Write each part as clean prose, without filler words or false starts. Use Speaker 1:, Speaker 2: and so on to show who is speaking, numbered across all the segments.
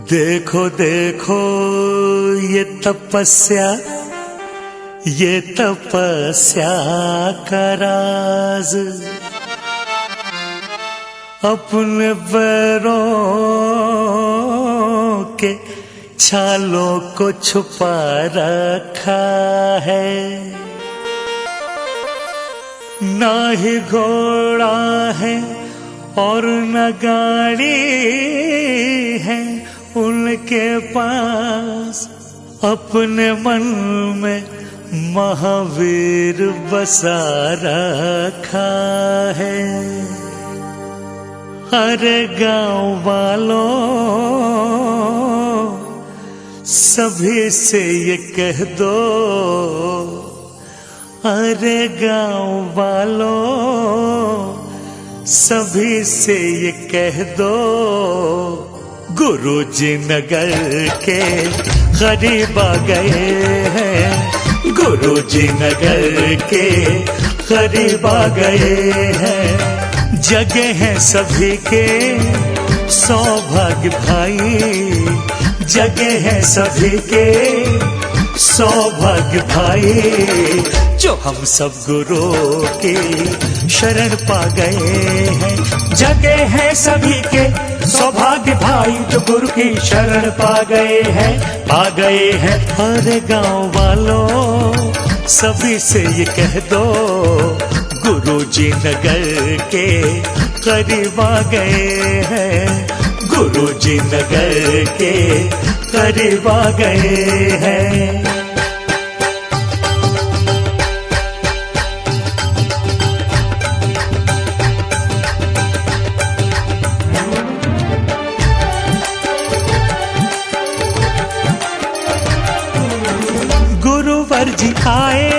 Speaker 1: देखो देखो ये तपस्या का राज, अपने पैरों के छालों को छुपा रखा है। ना ही घोड़ा है और न गाड़ी है उनके पास, अपने मन में महावीर बसा रखा है। अरे गांव वालों सभी से ये कह दो, अरे गांव वालों सभी से ये कह दो, गुरुजी नगर के गरीब आ गए हैं, गुरुजी नगर के गरीब आ गए हैं। जगह है सभी के सौभाग्य भाई, जगह है सभी के सौभाग्य भाई, जो हम सब गुरु की शरण पा गए हैं। जगह है सभी के सौभाग्य भाई, जो गुरु की शरण पा गए हैं, पा गए हैं। हर गांव वालों सभी से ये कह दो, गुरुजी नगर के करीब आ गए हैं, गुरुजी नगर के करीब आ गए हैं। गुरुवर जी आए,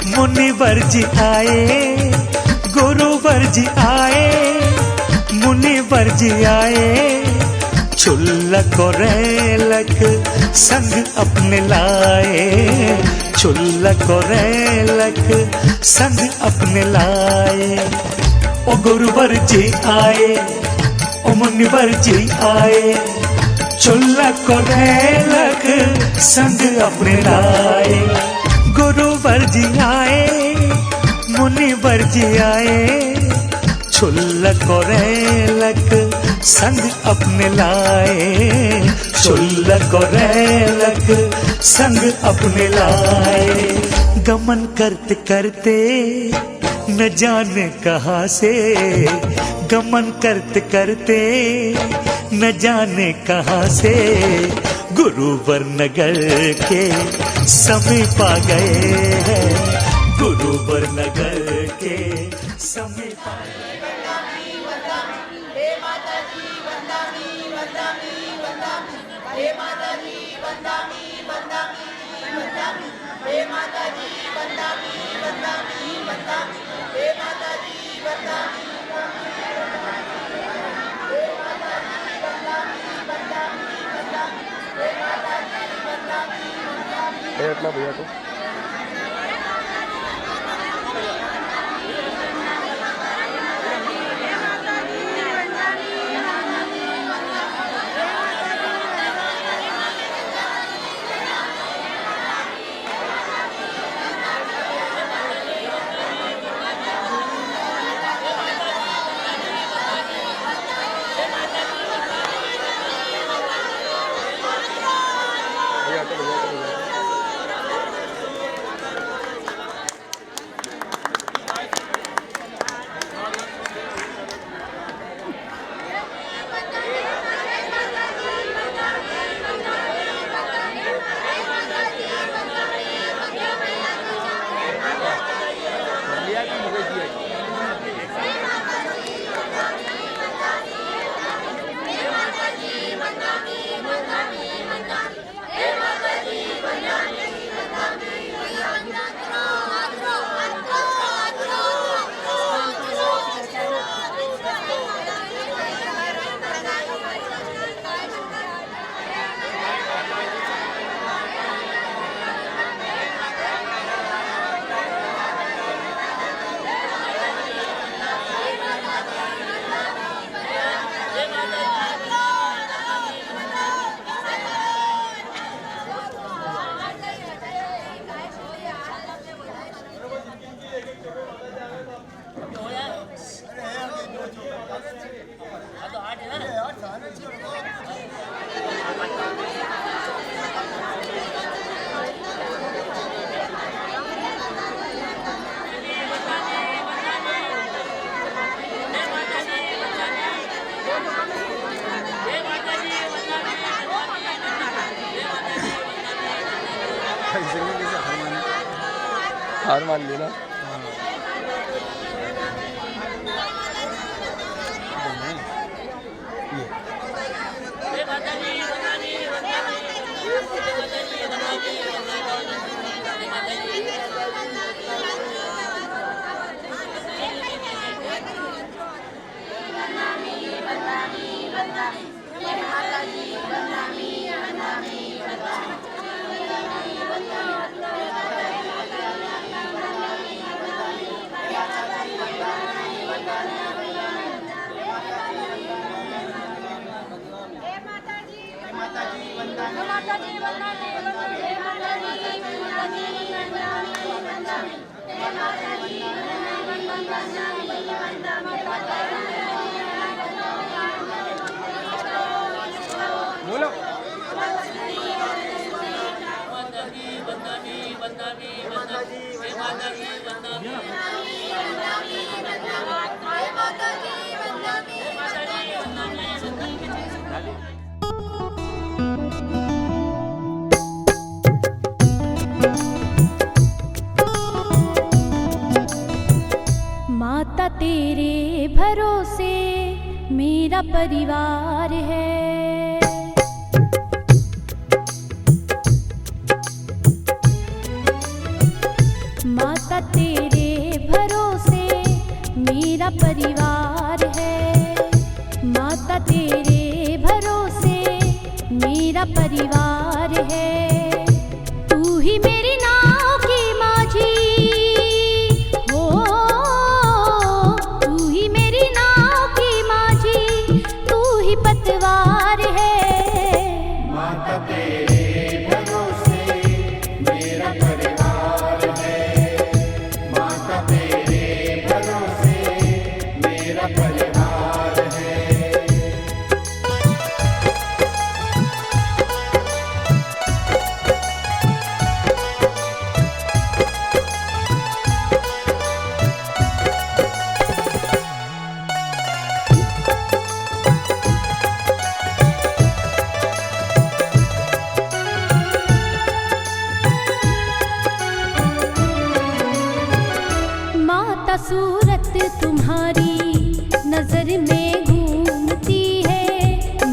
Speaker 1: मुनिवर जी आए, गुरुवर जी आए, मुनिवर जी आए, छुल्लक और रेलक संग अपने लाए, छुल्लक और रेलक संग अपने लाए। ओ गुरुवर जी आए, ओ मुनिवर जी आए, छुल्लक और रेलक संग अपने लाए। गुरुवर जी आए, मुनिवर जी आए, छुल्लक और रेलक संग अपने लाए, छुल्लक और रेलक संग अपने लाए। गमन करते करते न जाने कहाँ से, गमन करते करते न जाने कहाँ से, गुरुवर नगर के समीप आ गए हैं, गुरुवर नगर के समीप आ गए।
Speaker 2: अपना भैया को हार मान ली ना। बोलो।
Speaker 3: माता तेरे भरोसे मेरा परिवार है। माता तेरे भरोसे मेरा परिवार है। माता तेरे भरोसे मेरा परिवार है। तू ही मेरी नाव की माझी हो, तू ही मेरी नाव की माझी, तू ही पतवार है।
Speaker 4: माता तेरे भरोसे मेरा परिवार है। माता तेरे भरोसे मेरा परिवार है।
Speaker 3: माता सूरत तुम्हारी नजर में घूमती है।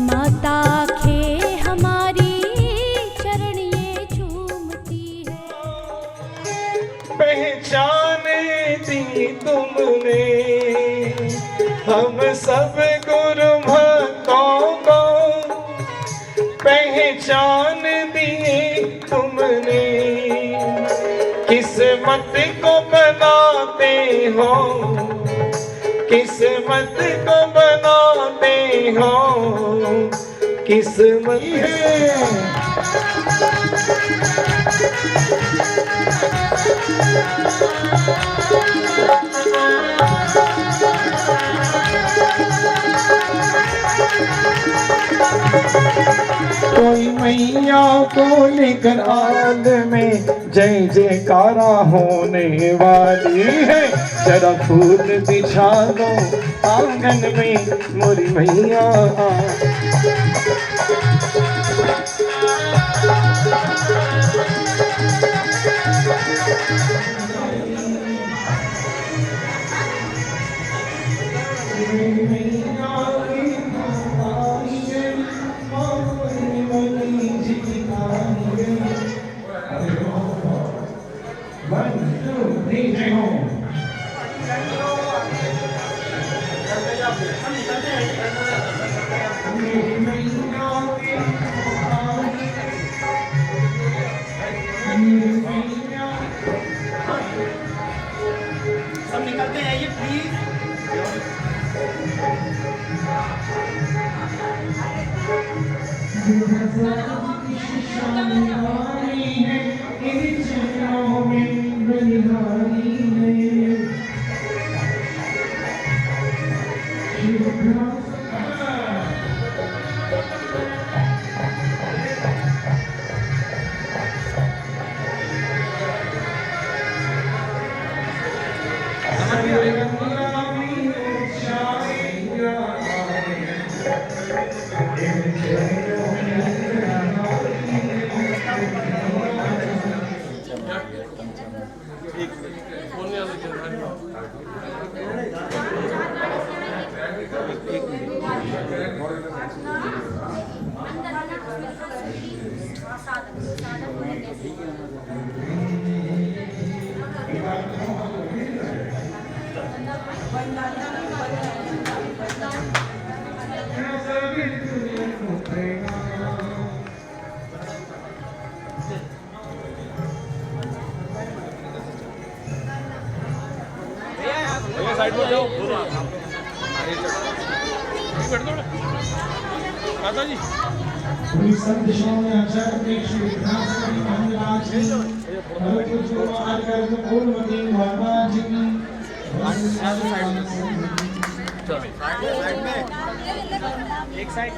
Speaker 3: माता आँखें हमारी चरण ये चूमती है।
Speaker 5: पहचान दी तुमने हम सब गुरु भक्तों को। पहचान दिए तुमने किस्मत को बनाते हो। किस्मत को बनाते हो। किस्मत कोई मैया को लेकर आल में जय जयकारा होने वाली है। जरा फूल बिछा दो आंगन में मोरी मैया।
Speaker 4: सब निकलते हैं ये प्लीज।
Speaker 2: साइड में जाओ माता जी
Speaker 5: संत स्वामी आचार्य श्री विद्यासागर महाराज जी पूर्वती महाराज जी
Speaker 2: एक साइड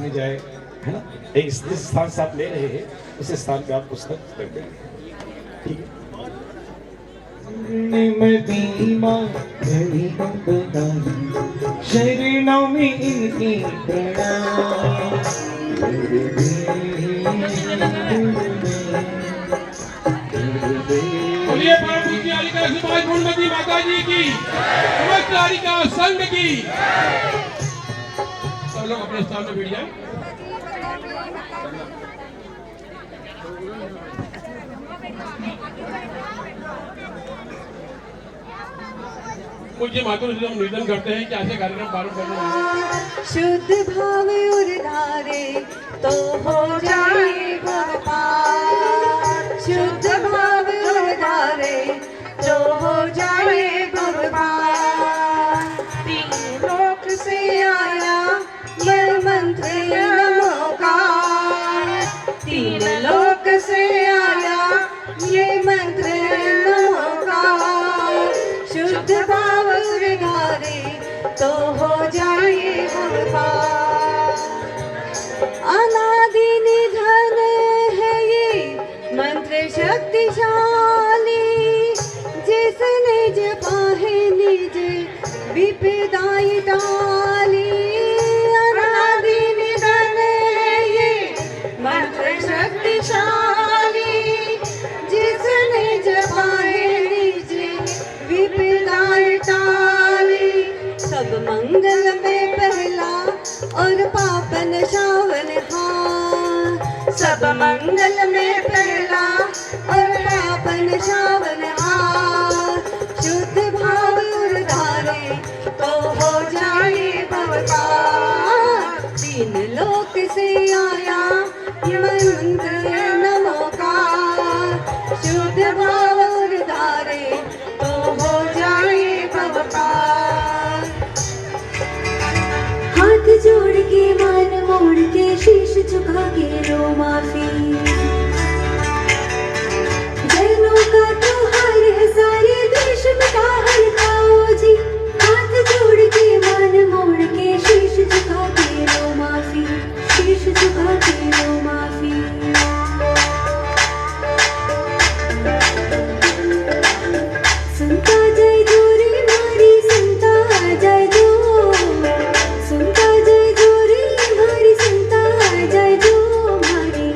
Speaker 5: में जाए है ना। एक जिस स्थान से आप ले रहे हैं उस स्थान पे आप पुस्तक रख देंगे, ठीक है। शरणों में इनकी प्रणाम
Speaker 2: बोलिए परम पूज्य हरिका सुभाष गुणमती माता जी की, समस्त हरिका संघ की। सब लोग अपने स्थान में बैठ जाए। पूज्य मातृ से हम निवेदन करते हैं कि ऐसे कार्यक्रम प्रारंभ करने हैं।
Speaker 6: शुद्ध भाव उर्धारे तो हो जाए भव पार, शुद्ध भाव उर्धारे तो हो जाए भव पार। तीन लोक से आया ये मंत्र नमोकार, तीन लोक से आया ये मंत्र नमोकार। शुद्ध भाव उर्धारे तो हो जाए भव पार। अनादि निधन है ये मंत्र शक्तिशाली, जिसने जपा है निज विपदाई टाली। अनादि निधन है ये मंत्र शक्तिशाली, जिसने जपा है निज विपदाई टाली। सब मंगल में पहला और पावन श्रावण हार, सब मंगल में पहला और पावन श्रावण हार। शुद्ध भाव उर्धारे तो हो जाए भव पार। तीन लोक से आया ये मंत्र नमोकार, शुद्ध भाव उर्धारे तो हो जाए भव पार। हाथ जोड़ के मान मोड़ के शीश झुका के रो माफी, जैनों का त्योहार है सारे देश मिटा हर खाओ जी। हाथ जोड़ के मान मोड़ के शीश झुका के रो माफी, शीश झुका के रो माफी। सुनता जय जोरी मारी, सुनता जय जो, सुनता जय जोरी मारी, सुनता जय जो मारी।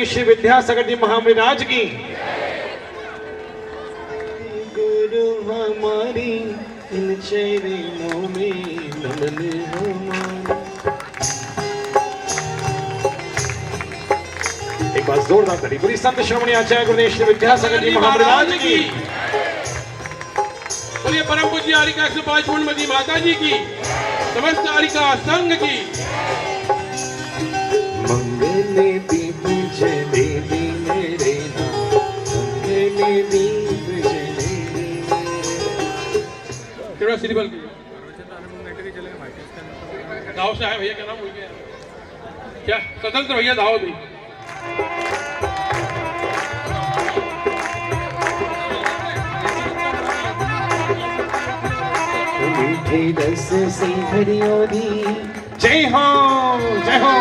Speaker 5: श्री विद्यासागर जी महामृराज की। गुरु हमारी इन चरणों में नमन हमारा। एक बार जोरदार ताली पूरी संत श्रोमणी आचार्य गुरुदेव श्री विद्यासागर जी महामृराज की।
Speaker 2: बोलिए परम पूज्य हरिका 105 पूर्णमती माता जी की, समस्त हरिका संघ की।
Speaker 5: मंगले दीप जले दे मेरे नाम, मंगले दीप जले दे।
Speaker 2: थोड़ा श्रीबल दाव से है भैया, क्या नाम भूल गया क्या? स्वतंत्र भैया दाव भी।
Speaker 5: मीठे रस से हरियोरी। जय हो जय हो।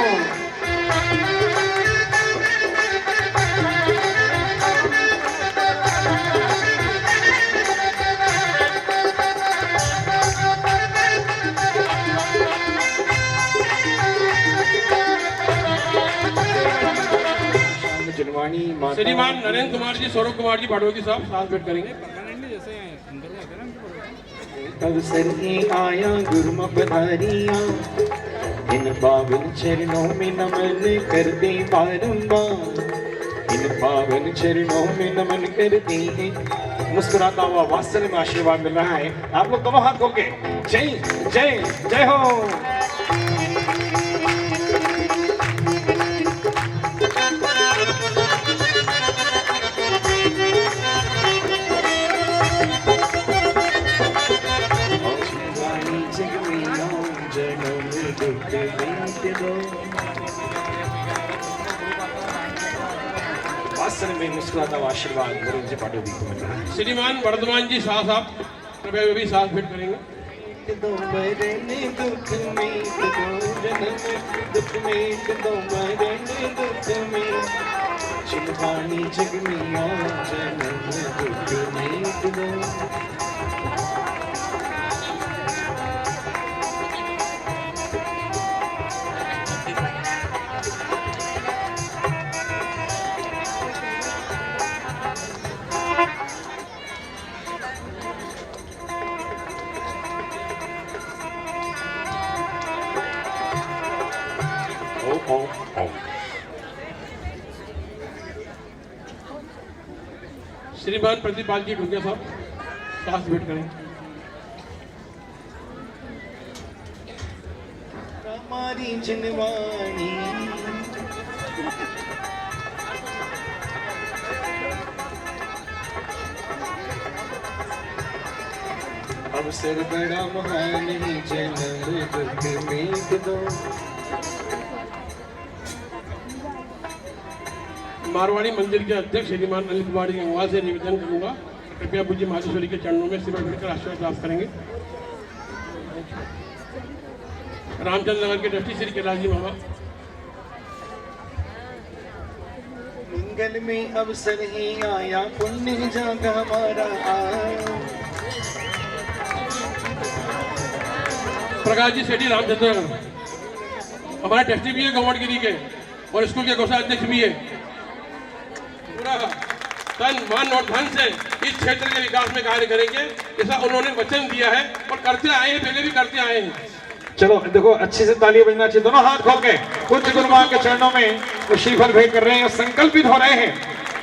Speaker 2: श्रीमान नरेंद्र कुमार जी, सौरभ कुमार जी भाटवती साहब साथ बैठ करेंगे।
Speaker 5: अवसर ही आया गुरुम पधारिया, इन पावन चरणों में नमन कर दे बारंबार, इन पावन चरणों में नमन कर दे। मुस्कुराता हुआ वात्सल्य में आशीर्वाद मिल रहा है। आप लोग दोनों हाथ खोके जय जय जय हो। में मुस्कुराता हुआ आशीर्वाद गुरु जी पाटोदी को मिल रहा है।
Speaker 2: श्रीमान वर्धमान जी शाह साहब कृपया वे भी साथ भेंट करेंगे।
Speaker 5: दो मरने दुख में दो जन्म, दुख में दो मरने दुख में, चिल्हानी जग में आ जन्म दुख में दो।
Speaker 2: श्रीमान प्रतिपाल जी ढूंढिया साहब साथ भेंट करेंगे।
Speaker 5: हमारी जनवाणी अवसर बड़ा महान ही जन्म दुख में दो।
Speaker 2: मारवाड़ी मंदिर के अध्यक्ष श्रीमान अनिल कुमार जी के से निवेदन करूंगा, कृपया पूज्य मातेश्वरी के चरणों में सिर मिलकर आशीर्वाद प्राप्त करेंगे। रामचंद्र नगर के ट्रस्टी श्री कैलाश जी मामा।
Speaker 5: मंगल में अवसर ही आया, पुण्य जाग हमारा आया।
Speaker 2: प्रकाश जी सेठी रामचंद्र नगर हमारा ट्रस्टी भी है गवर्नमेंट गिरी के, और स्कूल के कोषाध्यक्ष भी है। तन मन और धन से इस क्षेत्र के विकास में कार्य करेंगे, ऐसा उन्होंने वचन दिया है और करते आए हैं, पहले भी करते आए हैं।
Speaker 5: चलो देखो अच्छे से ताली बजना चाहिए। दोनों हाथ खोल के पूज्य गुरु मां के चरणों में वो श्रीफल भेंट कर रहे हैं और संकल्पित हो रहे हैं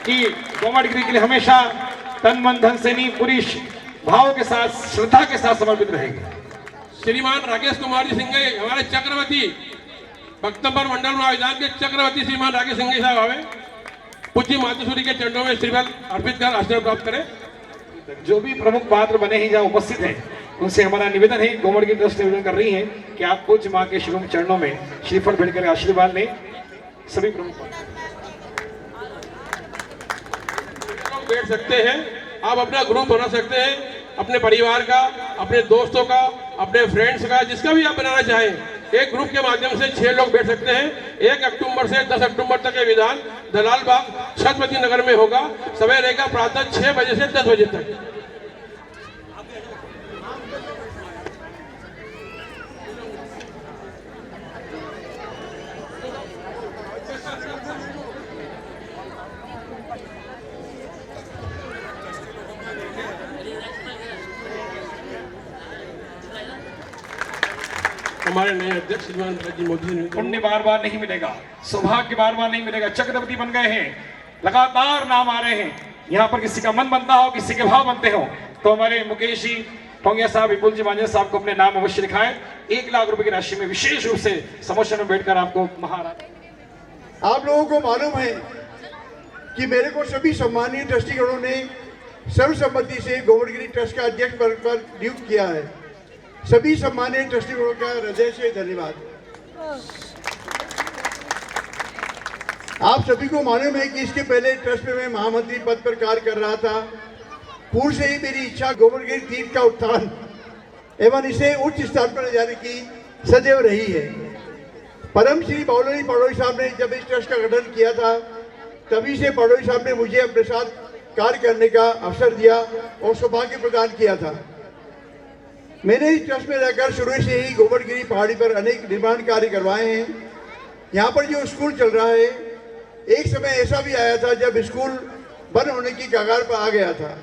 Speaker 5: कि गवर्नमेंट डिग्री के लिए हमेशा तन मन धन से नहीं, पूरी भाव के साथ श्रद्धा के साथ समर्पित रहेंगे।
Speaker 2: श्रीमान राकेश कुमार जी सिंघे हमारे चक्रवर्ती भक्तंबर मंडल महाविद्यालय के चक्रवर्ती श्रीमान राकेश सिंघे साहब आवे, पूज्य मातेश्वरी के चरणों में श्रीफल अर्पित कर आशीर्वाद प्राप्त करें।
Speaker 5: जो भी प्रमुख पात्र बने हैं जहाँ उपस्थित हैं, उनसे हमारा निवेदन है, गवर्नमेंट की तरफ से निवेदन कर रही है कि आप पूज्य मां के श्री चरणों में श्रीफल भेंट कर आशीर्वाद लें। सभी प्रमुख
Speaker 2: बैठ सकते हैं, आप अपना ग्रुप बना सकते हैं, अपने परिवार का, अपने दोस्तों का, अपने फ्रेंड्स का, जिसका भी आप बनाना चाहें। एक ग्रुप के माध्यम से 6 लोग बैठ सकते हैं। 1 अक्टूबर से 10 अक्टूबर तक ये विधान दलाल बाग छत्रपति नगर में होगा। समय रहेगा प्रातः 6 बजे से 10 बजे तक। हमारे नए अध्यक्ष श्रीमान जी मोदी जी
Speaker 5: पुण्य बार बार नहीं मिलेगा, सौभाग्य बार बार नहीं मिलेगा। चक्रवर्ती बन गए हैं, लगातार नाम आ रहे हैं। यहाँ पर किसी का मन बनता हो, किसी के भाव बनते हो, तो हमारे मुकेश जी टोंगिया साहब, विपुल जी मांझा साहब को अपने नाम अवश्य लिखाएं। 1 लाख रुपए की राशि में विशेष रूप से समोशन में बैठकर आपको महाराज।
Speaker 7: आप लोगों को मालूम है कि मेरे को सभी सम्मानीय ट्रस्टीगणों ने सर्वसम्मति से गोवर्धनगिरी ट्रस्ट का अध्यक्ष पद पर नियुक्त किया है। सभी सम्मानीय ट्रस्टीगणों का हृदय से धन्यवाद। आप सभी को मालूम है कि इसके पहले ट्रस्ट में मैं महामंत्री पद पर कार्य कर रहा था। पूर्व से ही मेरी इच्छा गोवर्धनगिरी तीर्थ का उत्थान एवं इसे उच्च स्तर पर ले जाने की सदैव रही है। परम श्री बावली पड़ोई साहब ने जब इस ट्रस्ट का गठन किया था, तभी से पड़ोई साहब ने मुझे अपने साथ कार्य करने का अवसर दिया और सौभाग्य प्रदान किया था। मैंने इस ट्रस्ट में रहकर शुरू से ही गोवर्धनगिरी पहाड़ी पर अनेक निर्माण कार्य करवाए हैं। यहाँ पर जो स्कूल चल रहा है, एक समय ऐसा भी आया था जब स्कूल बंद होने की कगार पर आ गया था।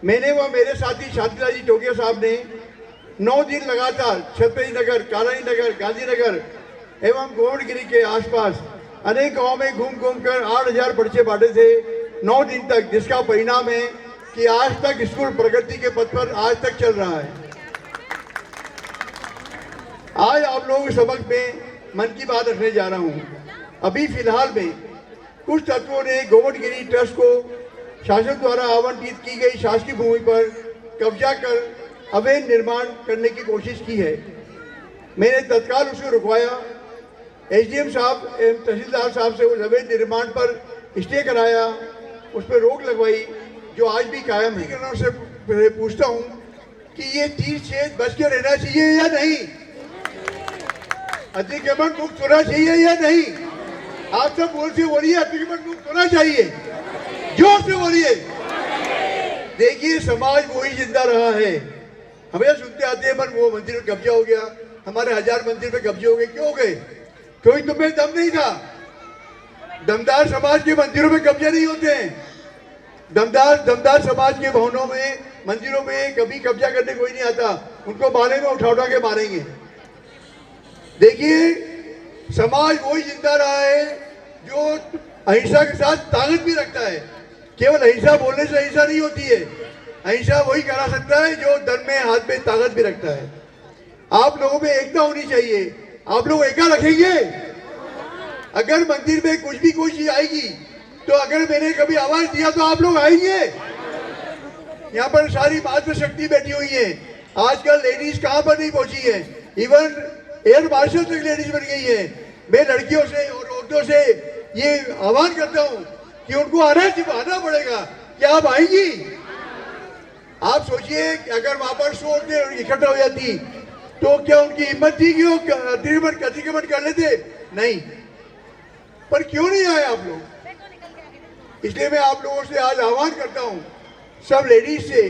Speaker 7: मैंने व मेरे साथी शांतिलाल जी टोकिया साहब ने 9 दिन लगातार छतरपुर नगर, कालानी नगर, गांधीनगर एवं गोवर्धनगिरी के आसपास अनेक गाँव में घूम घूम कर 8000 पर्चे बांटे थे 9 दिन तक, जिसका परिणाम है कि आज तक स्कूल प्रगति के पथ पर आज तक चल रहा है। आज आप लोगों के समक्ष में मन की बात रखने जा रहा हूँ। अभी फिलहाल में कुछ तत्वों ने गोवर्धनगिरी ट्रस्ट को शासन द्वारा आवंटित की गई शासकीय भूमि पर कब्जा कर अवैध निर्माण करने की कोशिश की है। मैंने तत्काल उसको रुकवाया। एसडीएम साहब एवं तहसीलदार साहब से उस अवैध निर्माण पर स्टे कराया, उस पर रोक लगवाई, जो आज भी कायम है। मैं उससे पूछता हूँ कि ये तीर्थ क्षेत्र बच के रहना चाहिए या नहीं, अतिक्रमण मुक्त होना चाहिए या नहीं? आप सब बोल से बोलिए, अतिक्रमण मुक्त होना चाहिए, जोर से बोलिए। देखिए, समाज वही जिंदा रहा है। हमें सुनते आते हैं पर वो मंदिर पे कब्जा हो गया, हमारे 1000 मंदिर पे कब्जे हो गए। क्यों हो गए? क्योंकि तुम्हें दम नहीं था। दमदार समाज के मंदिरों में कब्जे नहीं होते हैं। दमदार समाज के भवनों में, मंदिरों में कभी कब्जा करने कोई नहीं आता। उनको मारे में उठा के मारेंगे। देखिए, समाज वही जिंदा रहा है जो अहिंसा के साथ ताकत भी रखता है। केवल अहिंसा बोलने से अहिंसा नहीं होती है। अहिंसा वही करा सकता है जो धन में, हाथ में ताकत भी रखता है। आप लोगों में एकता होनी चाहिए। आप लोग एका रखेंगे? अगर मंदिर में कुछ भी कोई चीज आएगी तो अगर मैंने कभी आवाज दिया तो आप लोग आएंगे? यहाँ पर सारी मातृ शक्ति बैठी हुई है। आजकल लेडीज कहाँ पर नहीं पहुंची है, इवन एयर मार्शल तक लेडीज बन गई है। मैं लड़कियों से और औरतों से ये आह्वान करता हूँ कि उनको आना पड़ेगा। क्या आप आएंगी? आप सोचिए कि अगर वहां पर 100 औरतें इकट्ठा हो जाती तो क्या उनकी हिम्मत थी कि वो अतिक्रमण कर लेते? नहीं। पर क्यों नहीं आए आप लोग? इसलिए मैं आप लोगों से आज आह्वान करता हूँ, सब लेडीज से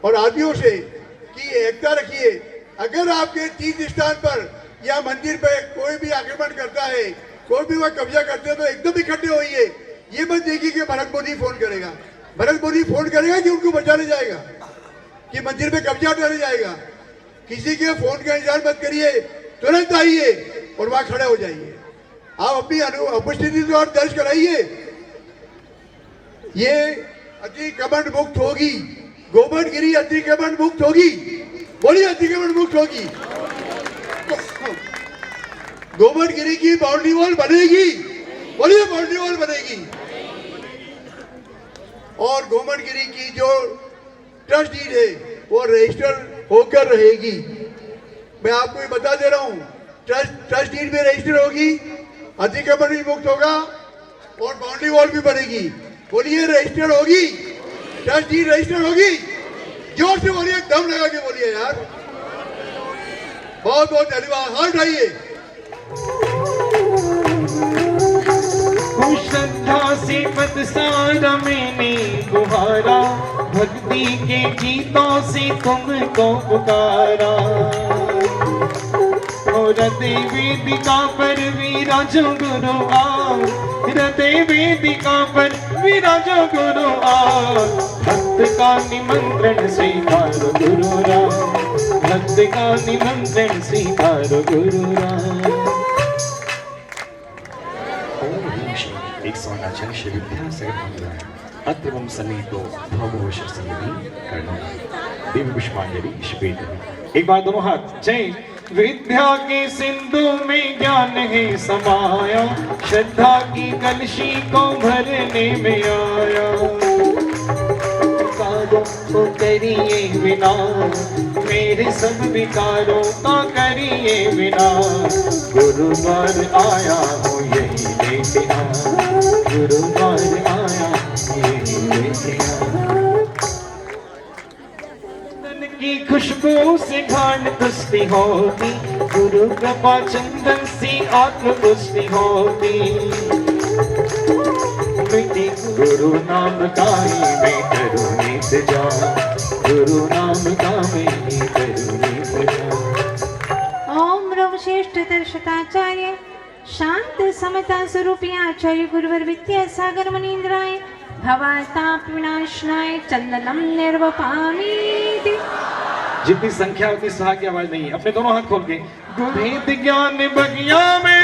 Speaker 7: और आदमियों से, कि एकता रखिए। अगर आपके तीर्थ स्थान पर या मंदिर पर कोई भी आक्रमण करता है, कोई भी वह कब्जा करते हैं, तो एकदम इकट्ठे होइए। ये मत देखिए कि भरत मोदी फोन करेगा। भरत मोदी फोन करेगा कि उनको बचाने जाएगा, कि मंदिर पे कब्जा हटाने जाएगा। किसी के फोन का इंतजार मत करिए, तुरंत आइए और वहां खड़े हो जाइए। आप अपनी उपस्थिति तो दर्ज कराइए। ये अतिक्रमण मुक्त होगी, गोवर्धनगिरी अतिक्रमण मुक्त होगी। बोलिए, अतिक्रमण मुक्त होगी। गोवर्धनगिरी की बाउंड्री वॉल बनेगी। बोलिए, बाउंड्री वॉल बनेगी। और गोवर्धनगिरी की जो ट्रस्ट डीड है वो रजिस्टर होकर रहेगी। मैं आपको ये बता दे रहा हूँ, ट्रस्ट डीड में रजिस्टर होगी, अतिक्रमण भी मुक्त होगा और बाउंड्री वॉल भी बनेगी। बोलिए, रजिस्टर होगी, ट्रस्ट डीड रजिस्टर होगी। जोर से बोलिए, दम लगा के बोलिए यार। बहुत बहुत धन्यवाद। हाथ उठाइए।
Speaker 5: श्रद्धा से पद सारा मैंने गुहारा, भक्ति के गीतों से तुमको पुकारा। और हृदय वेदिका पर विराजो गुरु आओ, हृदय वेदिका पर विराजो गुरु आओ। भक्त का निमंत्रण स्वीकार गुरु राम। भक्त का निमंत्रण स्वीकारो गुरु राम। ओम ह्रीं श्रीं एक सौंदाचार्य श्री विद्यासागर मंगलाय अत्रवम सन्निहितो भवभूष सन्निधि कर्णो दिव्य पुष्पांजलि श्वेत। एक बार दोनों हाथ जय। विद्या के सिंधु में ज्ञान है समाया, श्रद्धा की कलशी को भरने में आया। विकारों को करिए विनाश, मेरे सब विकारों का करिए विनाश। गुरुद्वार आया हूँ यही लेके आ, गुरुद्वार आया हूँ यही लेके आ। की खुशबू से घाण तुष्टि होती, गुरु कृपा चंदन सी आत्म पुष्टि होती। मिट्टी गुरु नाम गाए मैं करूँ नित जा, गुरु नाम गाए मैं करूँ नित जा।
Speaker 6: ओम रवश्रेष्ठ दर्शताचार्य शांत समता स्वरूपी आचार्य गुरुवर विद्यासागर मुनीन्द्राय भवताप विनाशनाय चंदनम निर्वपामीति।
Speaker 5: जितनी संख्या उतनी सुहा की आवाज नहीं है। अपने दोनों हाथ खोल के भेद ज्ञान बगिया में,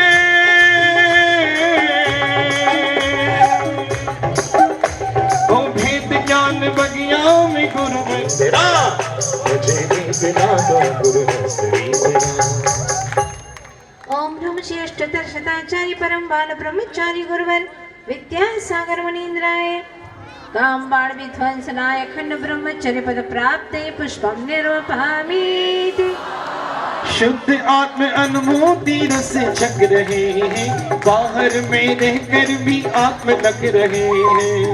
Speaker 5: ओ भेद ज्ञान बगिया में गुरु तेरा, मुझे भी बिना दो गुरु तेरा।
Speaker 6: ओम ब्रह्म श्रेष्ठ दर्शताचार्य परम बाल ब्रह्मचारी गुरुवर विद्यासागर मुनीन्द्राय कामबाण विध्वंसनाय अखंड ब्रह्मचर्य पद प्राप्त पुष्पम निर्वपामीति।
Speaker 5: शुद्ध आत्म अनुभूति रस जग रहे हैं, बाहर में रहकर भी आत्म लग रहे हैं।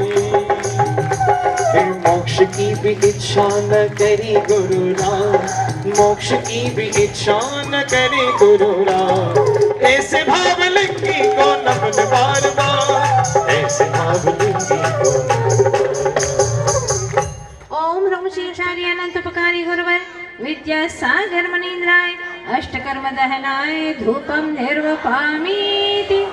Speaker 5: मोक्ष की भी इच्छा न करे गुरु राम, मोक्ष की भी इच्छा न करे गुरु राम। ऐसे भाव लिंगी को नमन बार बार, ऐसे भाव लिंगी को नमन बार बार।
Speaker 6: ओम ब्रह्म शेषार्य अनंत उपकारी गुरुवर विद्यासागर मुनीन्द्राय अष्टकर्म दहनाय धूपम निर्वपामीति।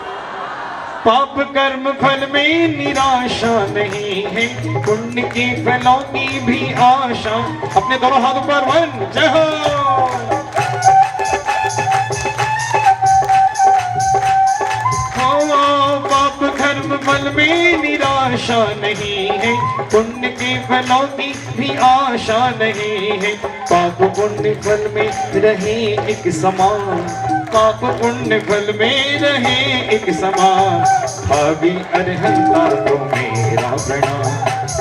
Speaker 5: पाप कर्म फल में निराशा नहीं है, पुण्य के फलों की भी आशा। अपने दोनों हाथ ऊपर वन जय हो। पाप कर्म फल में निराशा नहीं है, पुण्य के फलों की भी आशा नहीं है। पाप पुण्य फल में रहे एक समान, पाप पुण्य फल में रहे एक समान। भावी अरहंता को मेरा प्रणाम,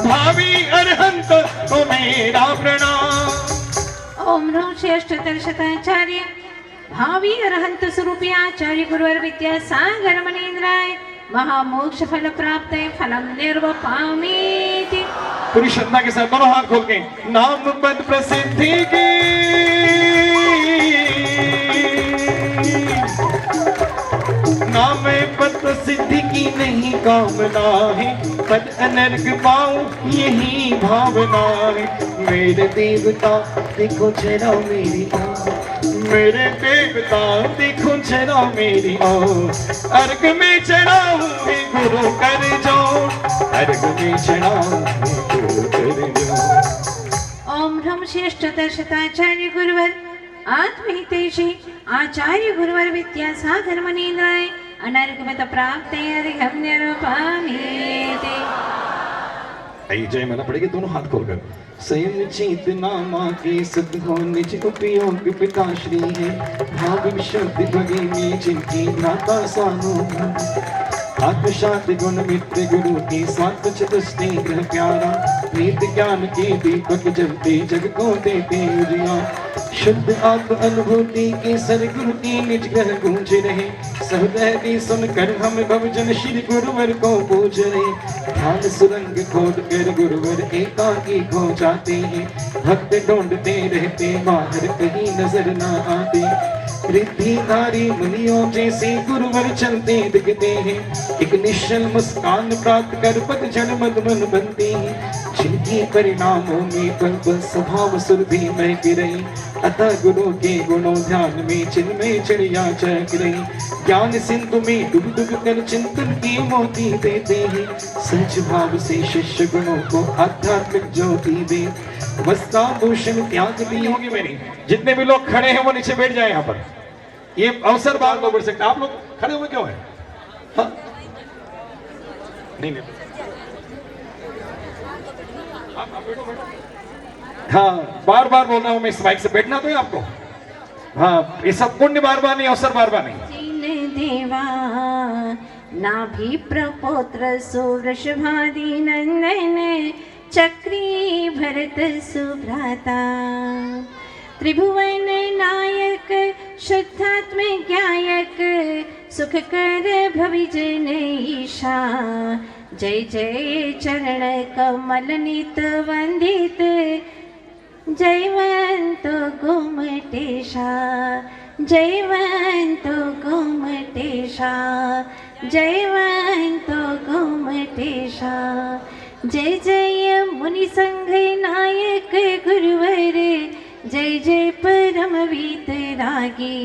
Speaker 5: भावी अरहंता को मेरा प्रणाम।
Speaker 6: ओम नमो श्रेष्ठ दर्शताचार्य भावी अरहंत स्वरूपी आचार्य गुरुवर विद्यासागर मुनीन्द्राय महामोक्ष फल प्राप्त फलम निर्वपामीति।
Speaker 5: पूरी श्रद्धा के साथ दोनों हाथ खोल के नाम पद प्रसिद्धि की, नाम पद प्रसिद्धि की नहीं कामना है, पद अनर्क पाऊं यही भावना है। मेरे देवता देखो जरा मेरी मेरे देवता देखो जरा मेरी अर्घ में चढ़ाऊं हे गुरु कर जाओ, अर्घ में चढ़ाऊं हे गुरु कर जाओ।
Speaker 6: ओम ब्रह्म श्रेष्ठ दर्शताचार्य गुरुवर आत्महितेशी आचार्य गुरुवर विद्यासागर मुनीन्द्राय अनर्घमत प्राप्त अधिगम निर्वपामीति।
Speaker 5: आइए जय माला पड़ेगी दोनों हाथ खोलकर। स्वयं चेतना माँ के सत हो निज उपयोग पिताश्री है, भाव विशुद्धि भगिनी जिनकी भ्राता सानो। आत्मशात गुण मित्र गुरु की स्वात्म चतुष्टि ग्रह प्यारा, नीत ज्ञान के दीपक जलते जग को देते उजिया। शुद्ध आत्म अनुभूति के सदगुरु की निज ग्रह गूंज रहे, सहृदय सुनकर हम भवजन श्री गुरुवर को पूज रहे। ध्यान सुरंग खोद कर गुरुवर एकाकी खो जाते हैं, भक्त ढूंढते रहते बाहर कहीं नजर ना आते। रिद्धिधारी मुनियों जैसे गुरुवर चलते दिखते हैं, एक निश्चल मुस्कान प्राप्त कर पतझड़ मधुबन बनते हैं। जिनके परिणामों में पल पल स्वभाव सुरभि महक रही, अतः गुरु के गुणों ध्यान में चिन्मय चिड़िया चहक रही। ज्ञान सिंधु में डूब डूब कर चिंतन की मोती देते हैं, सच भाव से शिष्य गुणों को आध्यात्मिक ज्योति दे। वस्त्राभूषण त्याग दी होगी मेरी जितने भी लोग खड़े हैं वो नीचे बैठ जाए यहाँ पर। ये अवसर बाद में बैठ सकते। आप लोग खड़े हुए क्यों हैं? हाँ? नहीं आप बैठो बैठो। हाँ, बार बार बोल रहा हूँ मैं इस माइक से, बैठना तो है आपको। हाँ, ये सब पुण्य बार बार नहीं, अवसर बार बार नहीं।
Speaker 8: देवा नाभि प्रपोत्र सुवृषभादि नंदन चक्री भरत सुभ्राता त्रिभुवन नायक शुद्धात्म ज्ञायक सुख कर भविजन ईशा जय जय चरण कमल नित वंदित जयवंत गोमटेशा जयवंत गोमटेशा जयवंत गोमटेशा जय जय मुनि संघ नायक गुरुवर जय जय परम वीतरागी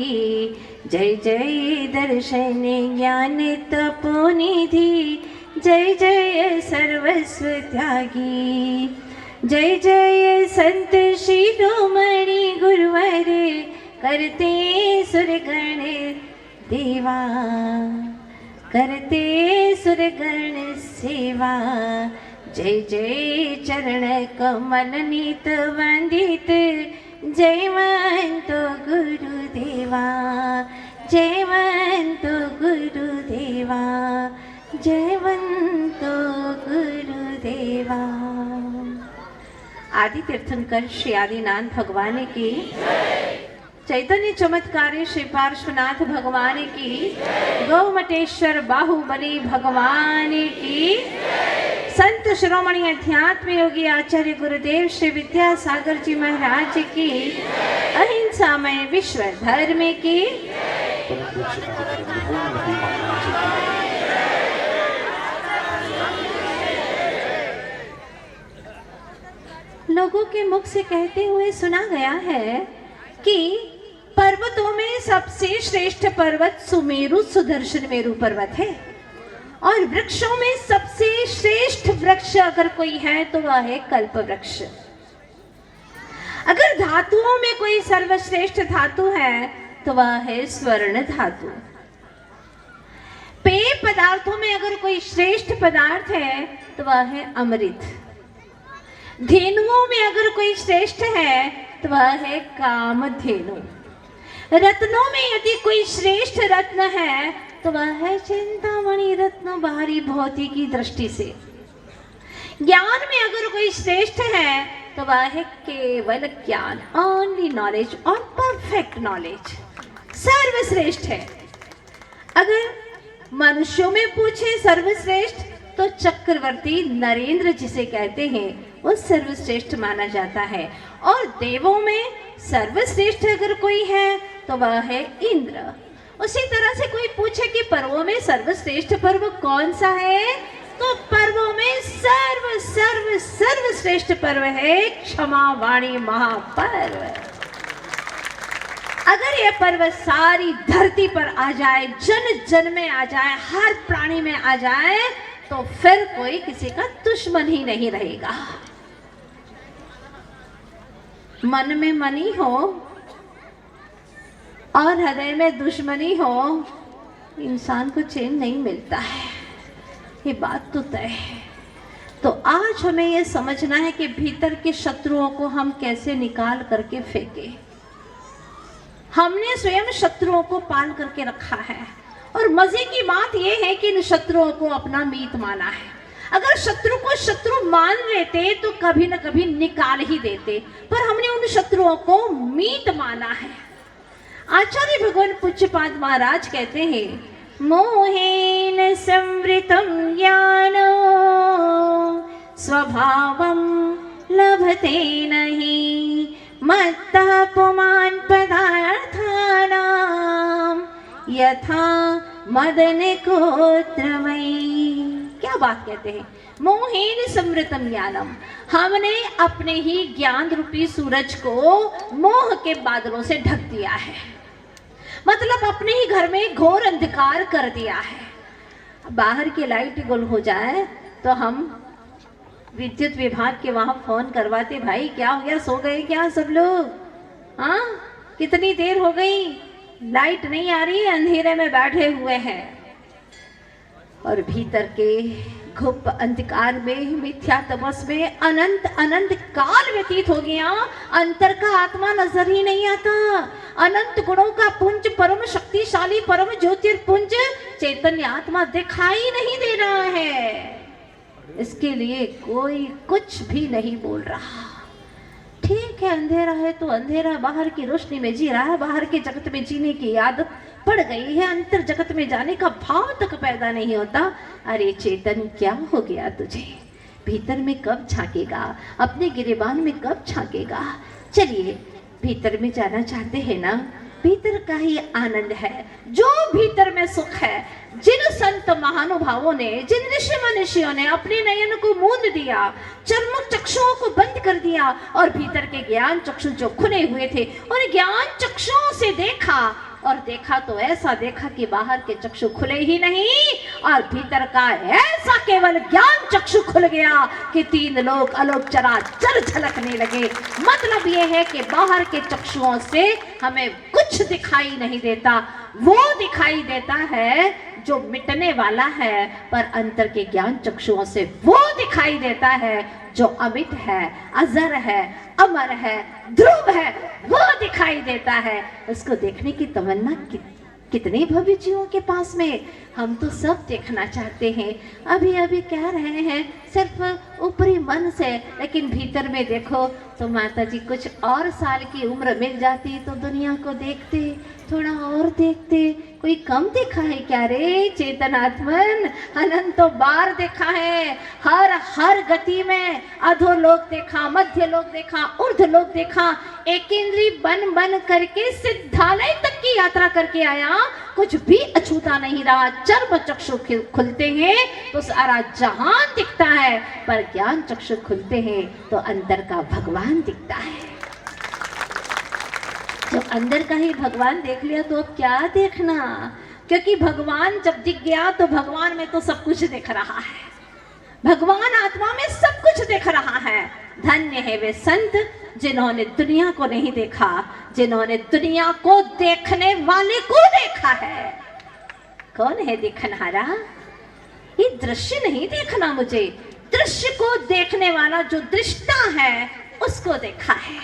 Speaker 8: जय जय दर्शन ज्ञान तपोनिधि जय जय सर्वस्व त्यागी जय जय संत शिरोमणि गुरुवर करते सुरगण देवा करते सुरगण सेवा जय जय चरण कमल नीत वंदित जयवंत गुरुदेवा जयवंत गुरुदेवा जयवंत गुरुदेवा। आदि तीर्थंकर श्री आदिनाथ भगवान की, चैतन्य चमत्कारी श्री पार्श्वनाथ भगवान की, गौमटेश्वर बाहुबली भगवान की, संत शिरोमणि अध्यात्म योगी आचार्य गुरुदेव श्री विद्यासागर जी महाराज की, अहिंसामय विश्व धर्म की, लोगों के मुख से कहते हुए सुना गया है कि पर्वतों में सबसे श्रेष्ठ पर्वत सुमेरु सुदर्शन मेरु पर्वत है और वृक्षों में सबसे श्रेष्ठ वृक्ष अगर कोई है तो वह है कल्प वृक्ष। अगर धातुओं में कोई सर्वश्रेष्ठ धातु है तो वह है स्वर्ण धातु। पेय पदार्थों में अगर कोई श्रेष्ठ पदार्थ है तो वह है अमृत। धेनुओं में अगर कोई श्रेष्ठ है तो वह है कामधेनु। रत्नों में यदि कोई श्रेष्ठ रत्न है तो वह है चिंतामणि रत्न बाहरी भौतिकी दृष्टि से। ज्ञान में अगर कोई श्रेष्ठ है तो वह है केवल ज्ञान, ओनली नॉलेज और परफेक्ट नॉलेज, सर्वश्रेष्ठ है। अगर मनुष्यों में पूछे सर्वश्रेष्ठ तो चक्रवर्ती नरेंद्र जिसे कहते हैं वो सर्वश्रेष्ठ माना जाता है। और देवों में सर्वश्रेष्ठ अगर कोई है तो वह है इंद्र। उसी तरह से कोई पूछे कि पर्वों में सर्वश्रेष्ठ पर्व कौन सा है तो पर्वों में सर्वश्रेष्ठ पर्व है क्षमावाणी महापर्व। अगर यह पर्व सारी धरती पर आ जाए, जन जन में आ जाए, हर प्राणी में आ जाए तो फिर कोई किसी का दुश्मन ही नहीं रहेगा। मन में मनी हो और हृदय में दुश्मनी हो, इंसान को चैन नहीं मिलता है, ये बात तो तय है। तो आज हमें यह समझना है कि भीतर के शत्रुओं को हम कैसे निकाल करके फेंके। हमने स्वयं शत्रुओं को पाल करके रखा है और मजे की बात यह है कि इन शत्रुओं को अपना मीत माना है। अगर शत्रु को शत्रु मान लेते तो कभी न कभी निकाल ही देते, पर हमने उन शत्रुओं को मीत माना है। आचार्य भगवान पूज्यपाद महाराज कहते हैं मोहेन संवृतम ज्ञानो स्वभावम लभते नहीं मत्तः पुमान् पदार्थानां यथा मदन कोत्रमयी। क्या बात कहते हैं, मोहेन संवृतम ज्ञानम, हमने अपने ही ज्ञान रूपी सूरज को मोह के बादलों से ढक दिया है, मतलब अपने ही घर में घोर अंधकार कर दिया है। बाहर की लाइट गुल हो जाए तो हम विद्युत विभाग के वहां फोन करवाते, भाई क्या हो गया, सो गए क्या सब लोग, हाँ, कितनी देर हो गई, लाइट नहीं आ रही, अंधेरे में बैठे हुए हैं और भीतर के घुप अंधकार में, मिथ्या तपस में अनंत अनंत काल व्यतीत हो गया। अंतर का आत्मा नजर ही नहीं आता। अनंत गुणों का पुंज, परम शक्तिशाली परम ज्योतिर्पुंज चैतन्य आत्मा दिखाई नहीं दे रहा है। इसके लिए कोई कुछ भी नहीं बोल रहा। ठीक है, अंधेरा है तो अंधेरा, बाहर की रोशनी में जी रहा है, बाहर के जगत में जीने की आदत पड़ गई है, अंतर जगत में जाने का भाव तक पैदा नहीं होता। अरे चेतन, क्या हो गया तुझे? भीतर में कब झांकेगा? अपने गिरेबान में कब झांकेगा? चलिए, भीतर में जाना चाहते हैं ना? भीतर का ही आनंद है, जो भीतर में सुख है। जिन संत महानुभावों ने, जिन ऋषि मनुष्यों ने अपने नयन को मूंद दिया, चर्मक चक्षुओं को बंद कर दिया और भीतर के ज्ञान चक्षु जो खुले हुए थे उन ज्ञान चक्षुओं से देखा, और देखा तो ऐसा देखा कि बाहर के चक्षु खुले ही नहीं और भीतर का ऐसा केवल ज्ञान चक्षु खुल गया कि तीन लोक अलोक चराचर झलकने लगे। मतलब यह है कि बाहर के चक्षुओं से हमें कुछ दिखाई नहीं देता, वो दिखाई देता है जो मिटने वाला है, पर अंतर के ज्ञान चक्षुओं से वो दिखाई देता है जो अमिट है, अजर है, अमर है, ध्रुव है, वो दिखाई देता है। उसको देखने की तमन्ना कितने भव्य जीवों के पास में। हम तो सब देखना चाहते हैं, अभी अभी कह रहे हैं सिर्फ ऊपरी मन से, लेकिन भीतर में देखो तो माता जी कुछ और साल की उम्र मिल जाती तो दुनिया को देखते, थोड़ा और देखते। कोई कम देखा है क्या रे चेतनात्मन? अनंतो बार देखा है, हर गति में अधोलोक देखा, मध्य लोक देखा, ऊर्ध्व लोक देखा, एक इंद्री बन बन करके सिद्धालय तक की यात्रा करके आया, कुछ भी अछूता नहीं रहा। चर्म चक्षु खुलते हैं तो सारा जहान दिखता है, पर ज्ञान चक्षु खुलते हैं तो अंदर का भगवान दिखता है। जब अंदर का ही भगवान देख लिया तो अब क्या देखना, क्योंकि भगवान जब दिख गया तो भगवान में तो सब कुछ दिख रहा है, भगवान आत्मा में सब कुछ दिख रहा है। धन्य है वे संत जिन्होंने दुनिया को नहीं देखा, जिन्होंने दुनिया को देखने वाले को देखा है। कौन है देखनहारा? ये दृश्य नहीं देखना मुझे, दृश्य को देखने वाला जो दृष्टा है उसको देखा है।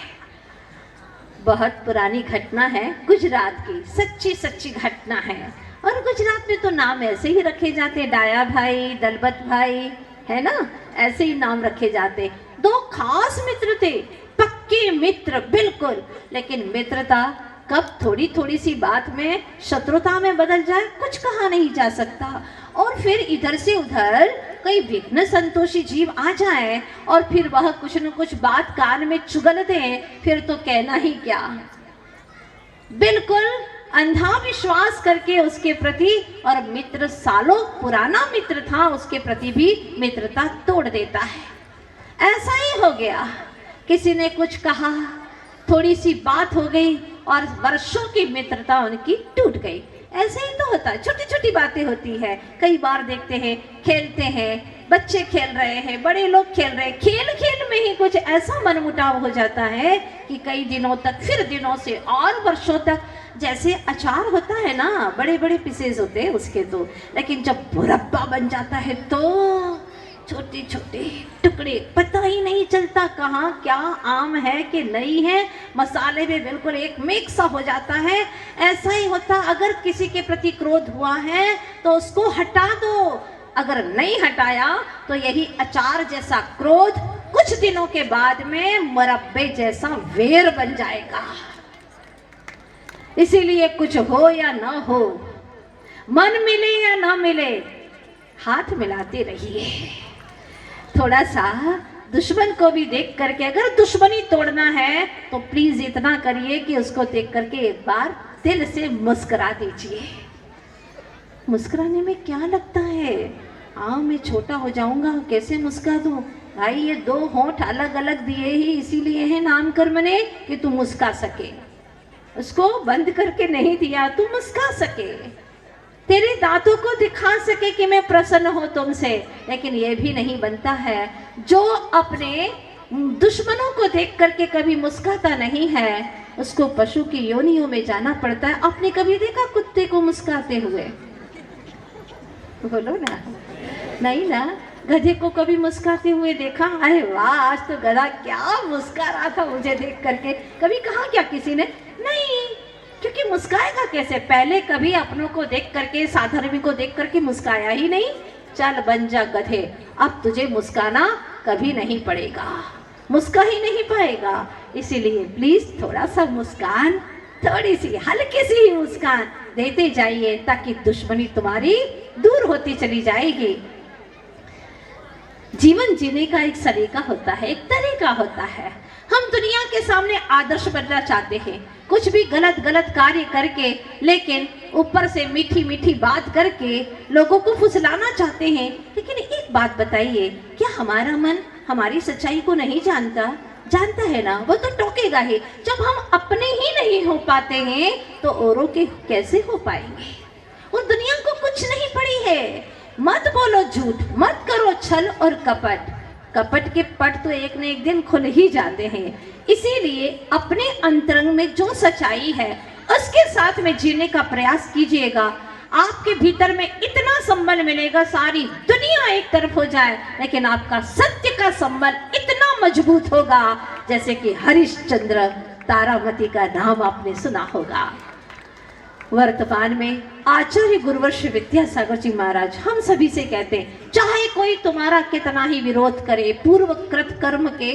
Speaker 8: बहुत पुरानी घटना है, गुजरात की सच्ची सच्ची घटना है। और गुजरात में तो नाम ऐसे ही रखे जाते, डाया भाई, दलबत भाई, है ना, ऐसे ही नाम रखे जाते। दो खास मित्र थे, पक्के मित्र बिल्कुल, लेकिन मित्रता कब थोड़ी थोड़ी सी बात में शत्रुता में बदल जाए कुछ कहा नहीं जा सकता। और फिर इधर से उधर कोई विघ्न संतोषी जीव आ जाए और फिर वह कुछ न कुछ बात कान में चुगल दे, फिर तो कहना ही क्या। बिल्कुल अंधा विश्वास करके उसके प्रति, और मित्र सालों पुराना मित्र था, उसके प्रति भी मित्रता तोड़ देता है। ऐसा ही हो गया, किसी ने कुछ कहा, थोड़ी सी बात हो गई और वर्षों की मित्रता उनकी टूट गई। ऐसे ही तो होता है, छोटी छोटी बातें होती है। कई बार देखते हैं, खेलते हैं, बच्चे खेल रहे हैं, बड़े लोग खेल रहे हैं, खेल खेल में ही कुछ ऐसा मनमुटाव हो जाता है कि कई दिनों तक, फिर दिनों से और वर्षों तक, जैसे अचार होता है ना, बड़े बड़े पीसेज होते हैं उसके तो, लेकिन जब मुरब्बा बन जाता है तो छोटे छोटे टुकड़े, पता ही नहीं चलता कहाँ क्या आम है कि नहीं है, मसाले में बिल्कुल एक मिक्स हो जाता है। ऐसा ही होता, अगर किसी के प्रति क्रोध हुआ है तो उसको हटा दो, अगर नहीं हटाया तो यही अचार जैसा क्रोध कुछ दिनों के बाद में मुरब्बे जैसा वेर बन जाएगा। इसीलिए कुछ हो या ना हो, मन मिले या ना मिले, हाथ मिलाते रहिए। थोड़ा सा दुश्मन को भी देख करके, अगर दुश्मनी तोड़ना है तो प्लीज इतना करिए कि उसको देख करके एक बार दिल से मुस्कुरा दीजिए। मुस्कुराने में क्या लगता है? मैं छोटा हो जाऊंगा, कैसे मुस्कुरा दूं? भाई ये दो होंठ अलग अलग दिए ही इसीलिए है नामकर्म ने कि तू मुस्कुरा सके, उसको बंद करके नहीं दिया तू मुस्कुरा सके, तेरे दांतों को दिखा सके कि मैं प्रसन्न हूं तुमसे। लेकिन यह भी नहीं बनता है, जो अपने दुश्मनों को देख करके कभी मुस्कुराता नहीं है उसको पशु की योनियों में जाना पड़ता है। आपने कभी देखा कुत्ते को मुस्कुराते हुए? बोलो ना, नहीं ना। गधे को कभी मुस्कुराते हुए देखा? अरे वाह, आज तो गधा क्या मुस्कुरा रहा था मुझे देख करके। कभी कहा क्या किसी ने? नहीं, क्योंकि मुस्कुराएगा कैसे? पहले कभी अपनों को देख करके, साधर्मी को देख करके मुस्कुराया ही नहीं। चल बन जा गधे, अब तुझे मुस्काना कभी नहीं पड़ेगा, मुस्का ही नहीं पाएगा। इसीलिए प्लीज थोड़ा सा मुस्कान, थोड़ी सी हल्की सी ही मुस्कान देते जाइए, ताकि दुश्मनी तुम्हारी दूर होती चली जाएगी। जीवन जीने का एक सलीका होता है, एक तरीका होता है। हम दुनिया के सामने आदर्श बनना चाहते हैं, कुछ भी गलत गलत कार्य करके, लेकिन ऊपर से मीठी मीठी बात करके लोगों को फुसलाना चाहते हैं। लेकिन एक बात बताइए, क्या हमारा मन हमारी सच्चाई को नहीं जानता? जानता है ना, वो तो टोकेगा ही। जब हम अपने ही नहीं हो पाते हैं तो औरों के कैसे हो पाएंगे? और दुनिया को कुछ नहीं पड़ी है। मत बोलो झूठ, मत करो छल और कपट। कपट के पट तो एक न एक दिन खुल ही जाते हैं। इसीलिए अपने अंतरंग में जो सच्चाई है उसके साथ में जीने का प्रयास कीजिएगा। आपके भीतर में इतना संबल मिलेगा, सारी दुनिया एक तरफ हो जाए, लेकिन आपका सत्य का संबल इतना मजबूत होगा, जैसे कि हरिश्चंद्र तारामती का नाम आपने सुना होगा। वर्तमान में आचार्य गुरुवर्ष विद्यासागर जी महाराज हम सभी से कहते हैं, चाहे कोई तुम्हारा कितना ही विरोध करे, पूर्वकृत कर्म के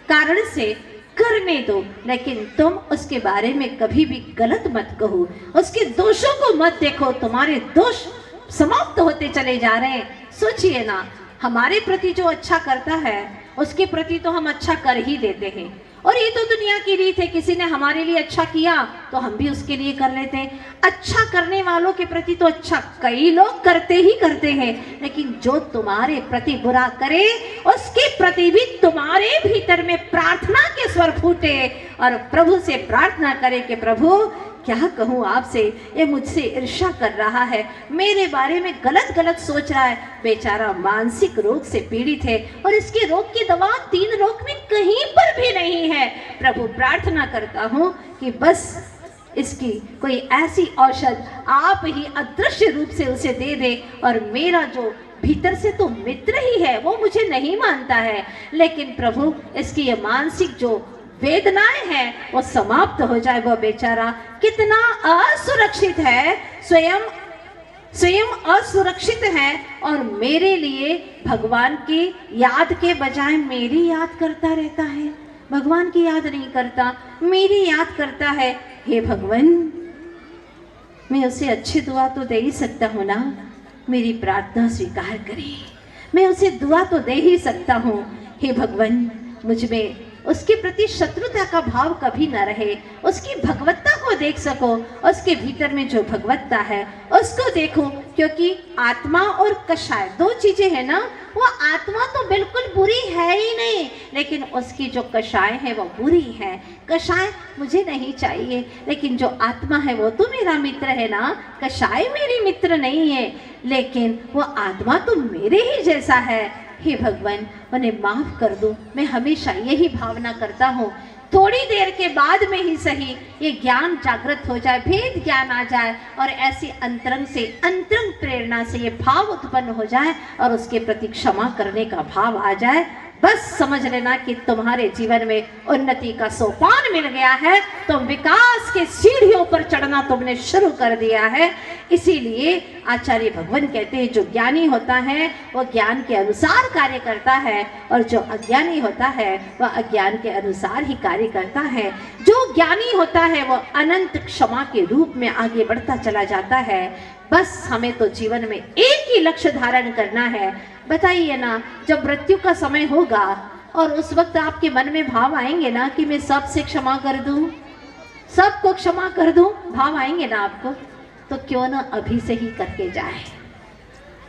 Speaker 8: कारण से करने दो, लेकिन तुम उसके बारे में कभी भी गलत मत कहो, उसके दोषों को मत देखो। तुम्हारे दोष समाप्त होते चले जा रहे हैं। सोचिए ना, हमारे प्रति जो अच्छा करता है उसके प्रति तो हम अच्छा कर ही देते हैं, और ये तो दुनिया की रीत है। किसी ने हमारे लिए अच्छा किया तो हम भी उसके लिए कर लेते हैं। अच्छा करने वालों के प्रति तो अच्छा कई लोग करते ही करते हैं, लेकिन जो तुम्हारे प्रति बुरा करे उसके प्रति भी तुम्हारे भीतर में प्रार्थना के स्वर फूटे और प्रभु से प्रार्थना करे कि प्रभु क्या कहूँ आपसे, ये मुझसे ईर्ष्या कर रहा है, मेरे बारे में गलत गलत सोच रहा है, बेचारा मानसिक रोग से पीड़ित है और इसके रोग की दवा 3 लोक में कहीं पर भी नहीं है। प्रभु प्रार्थना करता हूँ कि बस इसकी कोई ऐसी औषध आप ही अदृश्य रूप से उसे दे दे, और मेरा जो भीतर से तो मित्र ही है वो मुझे नहीं मानता है, लेकिन प्रभु इसकी ये मानसिक जो वेदनाएं हैं वो समाप्त हो जाए। वो बेचारा कितना असुरक्षित है, स्वयं असुरक्षित है, और मेरे लिए भगवान की याद के बजाय मेरी याद करता रहता है। भगवान की याद नहीं करता, मेरी याद करता है। हे भगवान, मैं उसे अच्छी दुआ तो दे ही सकता हूँ ना, मेरी प्रार्थना स्वीकार करें। मैं उसे दुआ तो दे ही सकता हूँ। हे भगवान, मुझ में उसके प्रति शत्रुता का भाव कभी न रहे, उसकी भगवत्ता को देख सको, उसके भीतर में जो भगवत्ता है उसको देखो। क्योंकि आत्मा और कषाय 2 चीजें हैं ना, वो आत्मा तो बिल्कुल बुरी है ही नहीं, लेकिन उसकी जो कषाय है वो बुरी है। कषाय मुझे नहीं चाहिए, लेकिन जो आत्मा है वो तो मेरा मित्र है ना। कषाय मेरी मित्र नहीं है, लेकिन वो आत्मा तो मेरे ही जैसा है। हे भगवान, उन्हें माफ कर दो। मैं हमेशा यही भावना करता हूँ, थोड़ी देर के बाद में ही सही ये ज्ञान जागृत हो जाए, भेद ज्ञान आ जाए, और ऐसी अंतरंग से, अंतरंग प्रेरणा से ये भाव उत्पन्न हो जाए और उसके प्रति क्षमा करने का भाव आ जाए। बस समझ लेना कि तुम्हारे जीवन में उन्नति का सोपान मिल गया है, तुम विकास के सीढ़ियों पर चढ़ना तुमने शुरू कर दिया है। इसीलिए आचार्य भगवान कहते हैं, जो ज्ञानी होता है वो ज्ञान के अनुसार कार्य करता है, और जो अज्ञानी होता है वह अज्ञान के अनुसार ही कार्य करता है। जो ज्ञानी होता है वो अनंत क्षमा के रूप में आगे बढ़ता चला जाता है। बस हमें तो जीवन में एक ही लक्ष्य धारण करना है। बताइए ना, जब मृत्यु का समय होगा और उस वक्त आपके मन में भाव आएंगे ना कि मैं सबसे क्षमा कर दूं, सबको क्षमा कर दूं, भाव आएंगे ना आपको, तो क्यों ना अभी से ही करके जाए।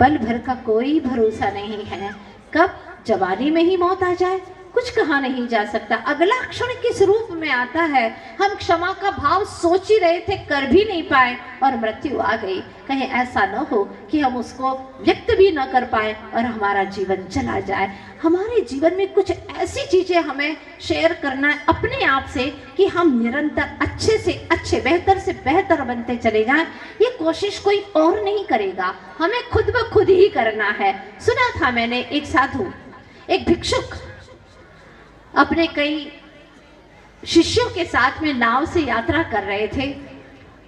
Speaker 8: पल भर का कोई भरोसा नहीं है, कब जवानी में ही मौत आ जाए, कुछ कहा नहीं जा सकता। अगला क्षण किस रूप में आता है, हम क्षमा का भाव सोच ही रहे थे, कर भी नहीं पाए और मृत्यु आ गई। कहीं ऐसा न हो कि हम उसको व्यक्त भी न कर पाए और हमारा जीवन चला जाए। हमारे जीवन में कुछ ऐसी चीजें हमें शेयर करना है अपने आप से कि हम निरंतर अच्छे से अच्छे, बेहतर से बेहतर बनते चले जाएं। ये कोशिश कोई और नहीं करेगा, हमें खुद ब खुद ही करना है। सुना था मैंने, एक साधु, एक भिक्षुक अपने कई शिष्यों के साथ में नाव से यात्रा कर रहे थे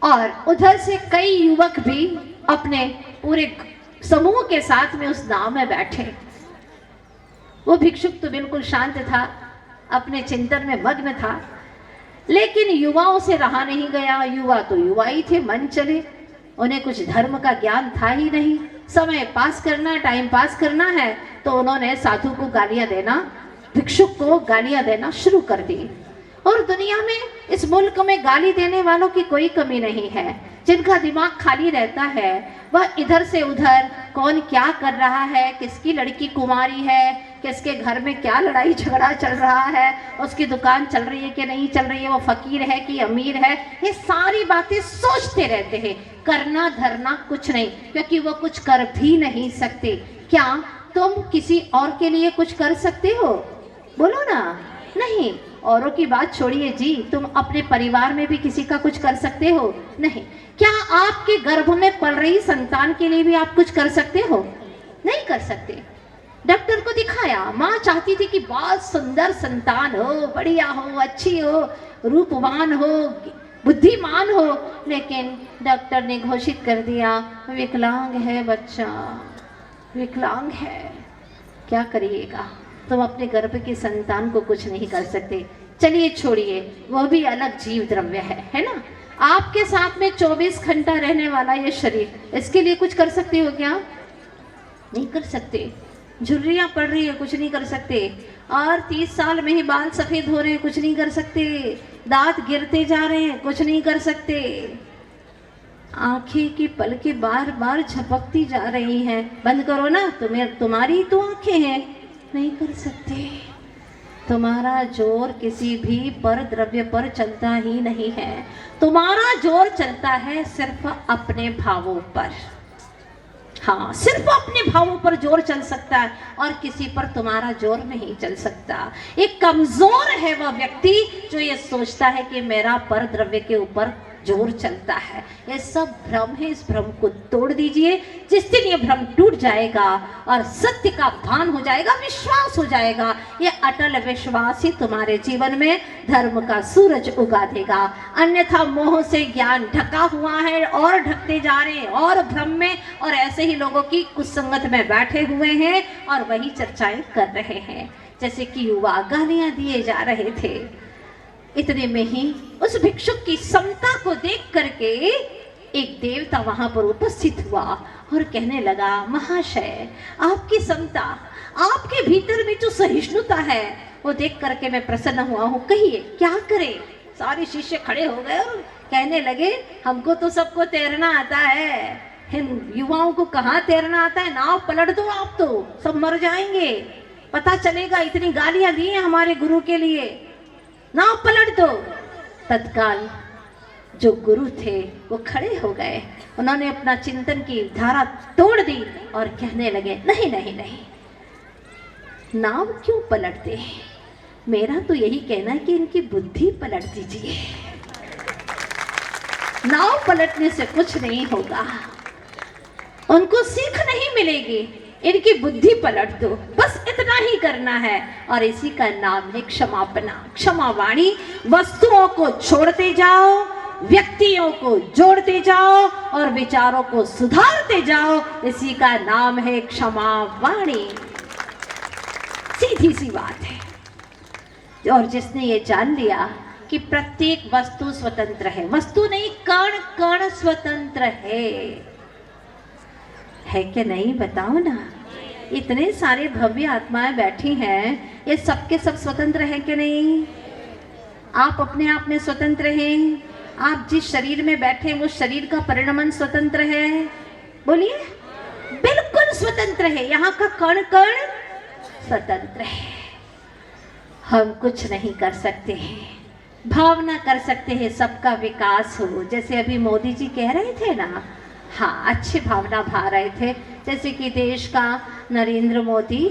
Speaker 8: और उधर से कई युवक भी अपने पूरे समूह के साथ में उस नाव में बैठे। वो भिक्षुक तो बिल्कुल शांत था, अपने चिंतन में मग्न था, लेकिन युवाओं से रहा नहीं गया। युवा तो युवा ही थे, मन चले, उन्हें कुछ धर्म का ज्ञान था ही नहीं। समय पास करना, टाइम पास करना है, तो उन्होंने साधु को गालियां देना, भिक्षुक को गालियां देना शुरू कर दी। और दुनिया में, इस मुल्क में गाली देने वालों की कोई कमी नहीं है। जिनका दिमाग खाली रहता है वह इधर से उधर कौन क्या कर रहा है, किसकी लड़की कुमारी है, किसके घर में क्या लड़ाई झगड़ा चल रहा है, उसकी दुकान चल रही है कि नहीं चल रही है, वो फकीर है कि अमीर है, ये सारी बातें सोचते रहते हैं। करना धरना कुछ नहीं, क्योंकि वो कुछ कर भी नहीं सकते। क्या तुम किसी और के लिए कुछ कर सकते हो? बोलो ना। नहीं। औरों की बात छोड़िए जी, तुम अपने परिवार में भी किसी का कुछ कर सकते हो? नहीं। क्या आपके गर्भ में पल रही संतान के लिए भी आप कुछ कर सकते हो? नहीं कर सकते। डॉक्टर को दिखाया, माँ चाहती थी कि बहुत सुंदर संतान हो, बढ़िया हो, अच्छी हो, रूपवान हो, बुद्धिमान हो, लेकिन डॉक्टर ने घोषित कर दिया विकलांग है बच्चा, विकलांग है। क्या करिएगा? तुम अपने गर्भ की संतान को कुछ नहीं कर सकते। चलिए छोड़िए, वह भी अलग जीव द्रव्य है ना। आपके साथ में 24 घंटा रहने वाला ये शरीर, इसके लिए कुछ कर सकते हो क्या? नहीं कर सकते। झुर्रियाँ पड़ रही है, कुछ नहीं कर सकते। और 30 साल में ही बाल सफेद हो रहे हैं, कुछ नहीं कर सकते। दांत गिरते जा रहे हैं, कुछ नहीं कर सकते। आंखें की पलकें बार बार झपकती जा रही हैं, बंद करो ना, तुम्हारी तो आंखें हैं, नहीं कर सकते। तुम्हारा जोर किसी भी पर द्रव्य पर चलता ही नहीं है। तुम्हारा जोर चलता है सिर्फ अपने भावों पर। हाँ, सिर्फ अपने भावों पर जोर चल सकता है और किसी पर तुम्हारा जोर नहीं चल सकता। एक कमजोर है वह व्यक्ति जो ये सोचता है कि मेरा पर द्रव्य के ऊपर जोर चलता है। ये सब भ्रम है, इस भ्रम को तोड़ दीजिए। जिस दिन ये भ्रम टूट जाएगा और सत्य का भान हो जाएगा, विश्वास हो जाएगा, ये अटल विश्वास ही तुम्हारे जीवन में धर्म का सूरज उगा देगा। अन्यथा मोह से ज्ञान ढका हुआ है और ढकते जा रहे हैं और भ्रम में और ऐसे ही लोगों की कुसंगत में बैठे हुए हैं और वही चर्चाएं कर रहे हैं। जैसे कि युवा गालियां दिए जा रहे थे। इतने में ही उस भिक्षुक की समता को देख करके एक देवता वहां पर उपस्थित हुआ और कहने लगा, महाशय, आपकी समता, आपके भीतर में जो सहिष्णुता है वो देख करके मैं प्रसन्न हुआ हूँ। कहिए क्या करें? सारे शिष्य खड़े हो गए और कहने लगे, हमको तो सबको तैरना आता है, इन युवाओं को कहाँ तैरना आता है? नाव पलट दो, आप तो सब मर जाएंगे, पता चलेगा इतनी गालियां दी हैं हमारे गुरु के लिए, नाव पलट दो। तत्काल जो गुरु थे वो खड़े हो गए, उन्होंने अपना चिंतन की धारा तोड़ दी और कहने लगे, नहीं नहीं नहीं, नाव क्यों पलटते हैं? मेरा तो यही कहना है कि इनकी बुद्धि पलट दीजिए। नाव पलटने से कुछ नहीं होगा, उनको सीख नहीं मिलेगी, इनकी बुद्धि पलट दो, बस इतना ही करना है। और इसी का नाम है क्षमापना, क्षमावाणी। वस्तुओं को छोड़ते जाओ, व्यक्तियों को जोड़ते जाओ और विचारों को सुधारते जाओ, इसी का नाम है क्षमावाणी। सीधी सी बात है। और जिसने ये जान लिया कि प्रत्येक वस्तु स्वतंत्र है, वस्तु नहीं, कण कण स्वतंत्र है कि नहीं? बताओ ना। इतने सारे भव्य आत्माएं बैठी हैं, ये सबके सब स्वतंत्र है कि नहीं? आप अपने आप में स्वतंत्र हैं। आप जिस शरीर में बैठे वो शरीर का परिणमन स्वतंत्र है। बोलिए, बिल्कुल स्वतंत्र है। यहाँ का कण कण स्वतंत्र है। हम कुछ नहीं कर सकते हैं, भावना कर सकते हैं सबका विकास हो। जैसे अभी मोदी जी कह रहे थे ना, हाँ अच्छी भावना भा रहे थे, जैसे कि देश का नरेंद्र मोदी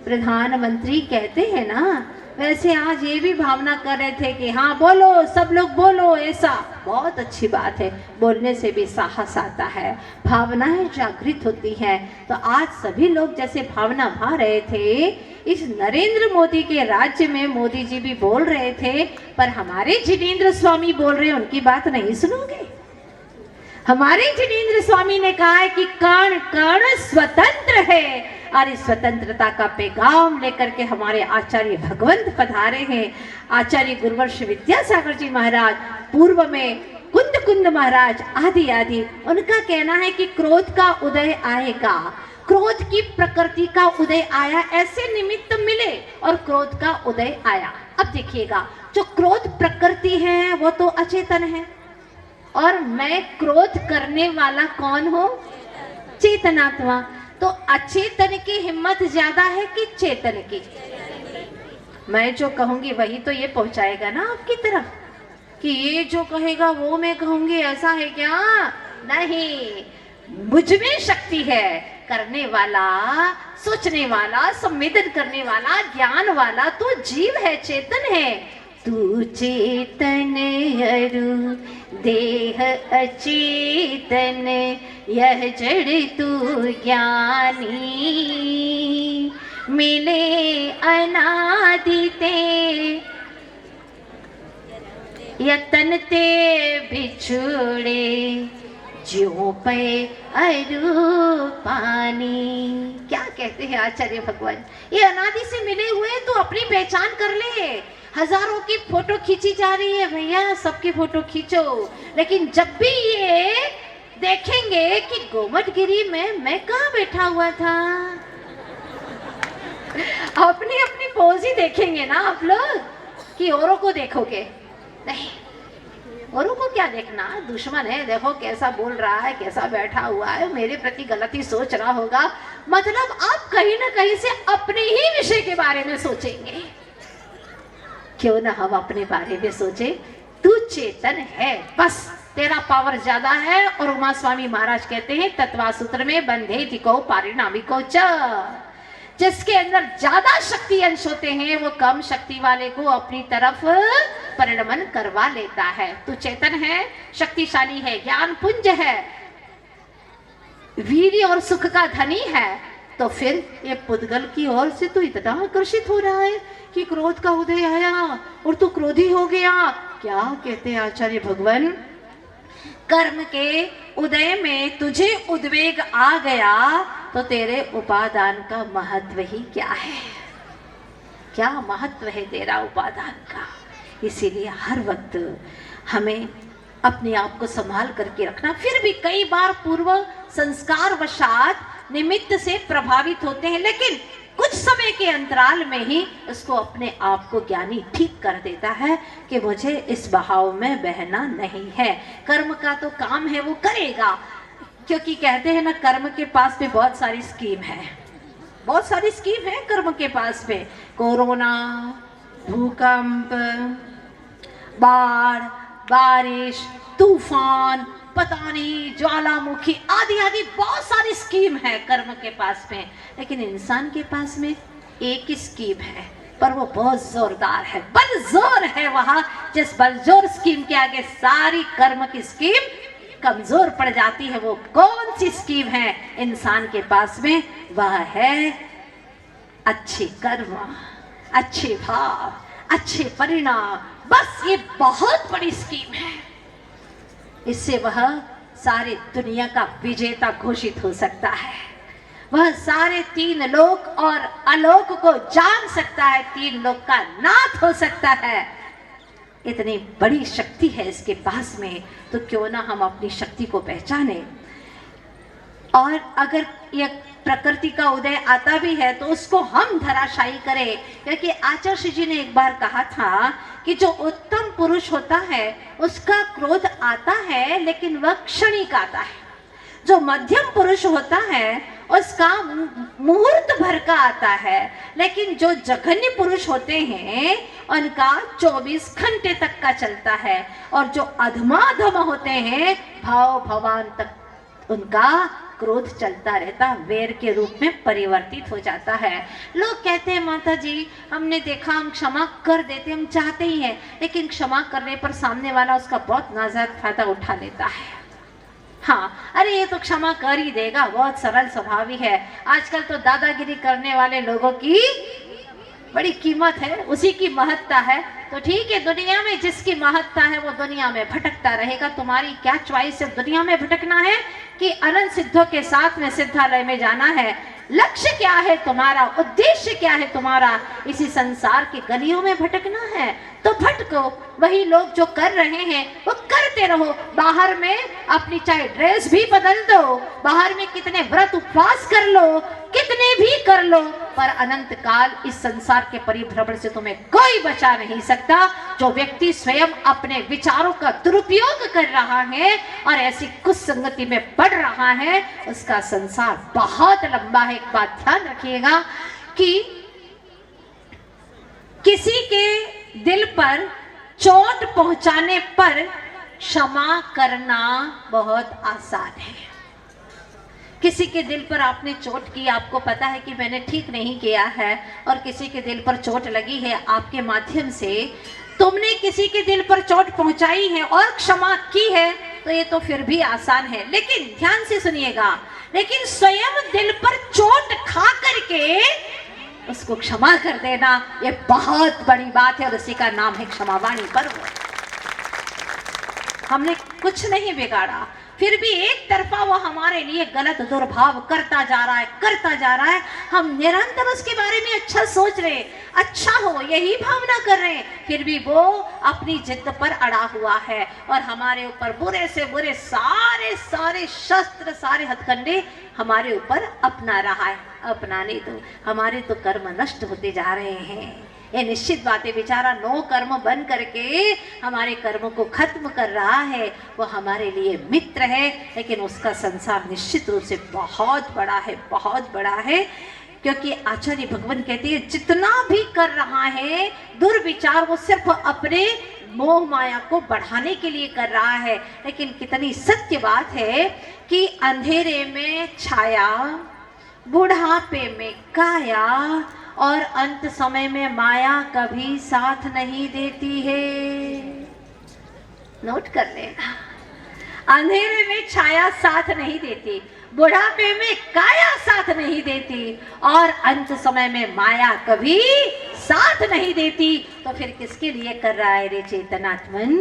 Speaker 8: प्रधानमंत्री कहते हैं ना, वैसे आज ये भी भावना कर रहे थे कि हाँ बोलो, सब लोग बोलो, ऐसा बहुत अच्छी बात है। बोलने से भी साहस आता है, भावनाएं जागृत होती हैं। तो आज सभी लोग जैसे भावना भा रहे थे, इस नरेंद्र मोदी के राज्य में मोदी जी भी बोल रहे थे, पर हमारे जिनेंद्र स्वामी बोल रहे हैं, उनकी बात नहीं सुनोगे? हमारे जिनेंद्र स्वामी ने कहा है कि कण कण स्वतंत्र है, और इस स्वतंत्रता का पैगाम लेकर के हमारे आचार्य भगवंत पधारे हैं। आचार्य गुरुवर्ष विद्यासागर जी महाराज, पूर्व में कुंद कुंद महाराज, आदि आदि। उनका कहना है कि क्रोध का उदय आएगा, क्रोध की प्रकृति का उदय आया, ऐसे निमित्त मिले और क्रोध का उदय आया। अब देखिएगा, जो क्रोध प्रकृति है वो तो अचेतन है, और मैं क्रोध करने वाला कौन हूँ? चेतनात्मा। तो अचेतन की हिम्मत ज्यादा है कि चेतन की? मैं जो कहूंगी वही तो ये पहुंचाएगा ना आपकी तरफ, कि ये जो कहेगा वो मैं कहूंगी, ऐसा है क्या? नहीं, मुझ में शक्ति है, करने वाला, सोचने वाला, संवेदन करने वाला, ज्ञान वाला तो जीव है, चेतन है। तू चेतन अरु देह अचेतन, यह जड़ तू ज्ञानी, मिले अनादि ते, यतन ते बिछुड़े, ज्यों पे अरु पानी। क्या कहते हैं आचार्य भगवान? ये अनादि से मिले हुए, तो अपनी पहचान कर ले। हजारों की फोटो खींची जा रही है भैया, सबकी फोटो खींचो, लेकिन जब भी ये देखेंगे कि गोमटगिरी में मैं कहाँ बैठा हुआ था, अपनी अपनी पोज ही देखेंगे ना आप लोग, कि औरों को देखोगे? नहीं, औरों को क्या देखना, दुश्मन है, देखो कैसा बोल रहा है, कैसा बैठा हुआ है, मेरे प्रति गलती सोच रहा होगा। मतलब आप कहीं ना कहीं से अपने ही विषय के बारे में सोचेंगे। क्यों ना हम अपने बारे में सोचे? तू चेतन है, बस तेरा पावर ज्यादा है। और उमा स्वामी महाराज कहते हैं तत्वा सूत्र में, बंधे तिको पारिणामिको च, जिसके अंदर ज्यादा शक्ति अंश होते हैं वो कम शक्ति वाले को अपनी तरफ परिणमन करवा लेता है। तू चेतन है, शक्तिशाली है, ज्ञान पुंज है, वीर्य और सुख का धनी है, तो फिर ये पुद्गल की ओर से तो इतना आकर्षित हो रहा है कि क्रोध का उदय आया और तू क्रोधी हो गया। क्या कहते हैं आचार्य भगवान? कर्म के उदय में तुझे उद्वेग आ गया तो तेरे उपादान का महत्व ही क्या है? क्या महत्व है तेरा उपादान का? इसीलिए हर वक्त हमें अपने आप को संभाल करके रखना। फिर भी कई बार पूर्व संस्कार वशात निमित्त से प्रभावित होते हैं, लेकिन कुछ समय के अंतराल में ही उसको अपने आप को ज्ञानी ठीक कर देता है कि मुझे इस बहाव में बहना नहीं है। कर्म का तो काम है वो करेगा, क्योंकि कहते हैं ना कर्म के पास में बहुत सारी स्कीम है, बहुत सारी स्कीम है कर्म के पास में। कोरोना, भूकंप, बाढ़, बारिश, तूफान, पता नहीं ज्वालामुखी आदि आदि बहुत सारी स्कीम है कर्म के पास में। लेकिन इंसान के पास में एक ही स्कीम है, पर वो बहुत जोरदार है, बलजोर है। वहां जिस बलजोर स्कीम के आगे सारी कर्म की स्कीम कमजोर पड़ जाती है। वो कौन सी स्कीम है इंसान के पास में? वह है अच्छे कर्म, अच्छे भाव, अच्छे परिणाम। बस ये बहुत बड़ी स्कीम है। इससे वह सारे दुनिया का विजेता घोषित हो सकता है। वह सारे तीन लोक और अलोक को जान सकता है, तीन लोक का नाथ हो सकता है। इतनी बड़ी शक्ति है इसके पास में, तो क्यों ना हम अपनी शक्ति को पहचाने। और अगर यह प्रकृति का उदय आता भी है तो उसको हम धराशायी करें, क्योंकि आचार्य जी ने एक बार कहा था कि जो उत्तम पुरुष होता है उसका क्रोध आता है, लेकिन वह क्षणिक आता है। जो मध्यम पुरुष होता है उसका मुहूर्त भर का आता है, लेकिन जो जघन्य पुरुष होते हैं उनका 24 घंटे तक का चलता है, और जो अधमाधम होते हैं भाव भवान तक उनका क्रोध चलता रहता, वेर के रूप में परिवर्तित हो जाता है। लोग कहते हैं माता जी हमने देखा, हम क्षमा कर देते, हम चाहते ही हैं, लेकिन क्षमा करने पर सामने वाला उसका बहुत नाजायज फायदा उठा लेता है। हाँ, अरे ये तो क्षमा कर ही देगा, बहुत सरल स्वभाव ही है। आजकल तो दादागिरी करने वाले लोगों की बड़ी कीमत है, उसी की महत्ता है। तो ठीक है, दुनिया में जिसकी महत्ता है वो दुनिया में भटकता रहेगा। तुम्हारी क्या चॉइस है, दुनिया में भटकना है कि अनंत सिद्धों के साथ में सिद्धालय में जाना है? लक्ष्य क्या है तुम्हारा, उद्देश्य क्या है तुम्हारा? इसी संसार की गलियों में भटकना है तो भटको, वही लोग जो कर रहे हैं वो करते रहो। बाहर में अपनी चाहे ड्रेस भी बदल दो, बाहर में कितने व्रत उपवास कर लो, कितने भी कर लो, पर अनंत काल इस संसार के परिभ्रमण से तुम्हें कोई बचा नहीं सकता। जो व्यक्ति स्वयं अपने विचारों का दुरुपयोग कर रहा है और ऐसी कुसंगति में पड़ रहा है, उसका संसार बहुत लंबा है। एक बात ध्यान रखिएगा कि किसी के दिल पर चोट पहुंचाने पर क्षमा करना बहुत आसान है। किसी के दिल पर आपने चोट की, आपको पता है कि मैंने ठीक नहीं किया है, और किसी के दिल पर चोट लगी है आपके माध्यम से, तुमने किसी के दिल पर चोट पहुंचाई है और क्षमा की है, तो ये तो फिर भी आसान है। लेकिन ध्यान से सुनिएगा, लेकिन स्वयं दिल पर चोट खा करके उसको क्षमा कर देना, ये बहुत बड़ी बात है, और उसी का नाम है क्षमावाणी पर्व। हमने कुछ नहीं बिगाड़ा, फिर भी एक तरफा वो हमारे लिए गलत दुर्भाव करता जा रहा है, करता जा रहा है। हम निरंतर उसके बारे में अच्छा सोच रहे, अच्छा हो यही भावना कर रहे हैं, फिर भी वो अपनी जिद पर अड़ा हुआ है और हमारे ऊपर बुरे से बुरे सारे शस्त्र, सारे हथकंडे हमारे ऊपर अपना रहा है। अपनाने दो, हमारे तो कर्म नष्ट होते जा रहे हैं। ये निश्चित बात है, बेचारा नो कर्म बन करके हमारे कर्मों को खत्म कर रहा है। वो हमारे लिए मित्र है, लेकिन उसका संसार निश्चित रूप से बहुत बड़ा है, बहुत बड़ा है। क्योंकि आचार्य भगवान कहते हैं जितना भी कर रहा है दुर्विचार, वो सिर्फ अपने मोह माया को बढ़ाने के लिए कर रहा है। लेकिन कितनी सत्य बात है कि अंधेरे में छाया, बुढ़ापे में काया, और अंत समय में माया कभी साथ नहीं देती है। नोट कर लेना, अंधेरे में छाया साथ नहीं देती, बुढ़ापे में काया साथ नहीं देती, और अंत समय में माया कभी साथ नहीं देती। तो फिर किसके लिए कर रहा है रे चेतनात्मन,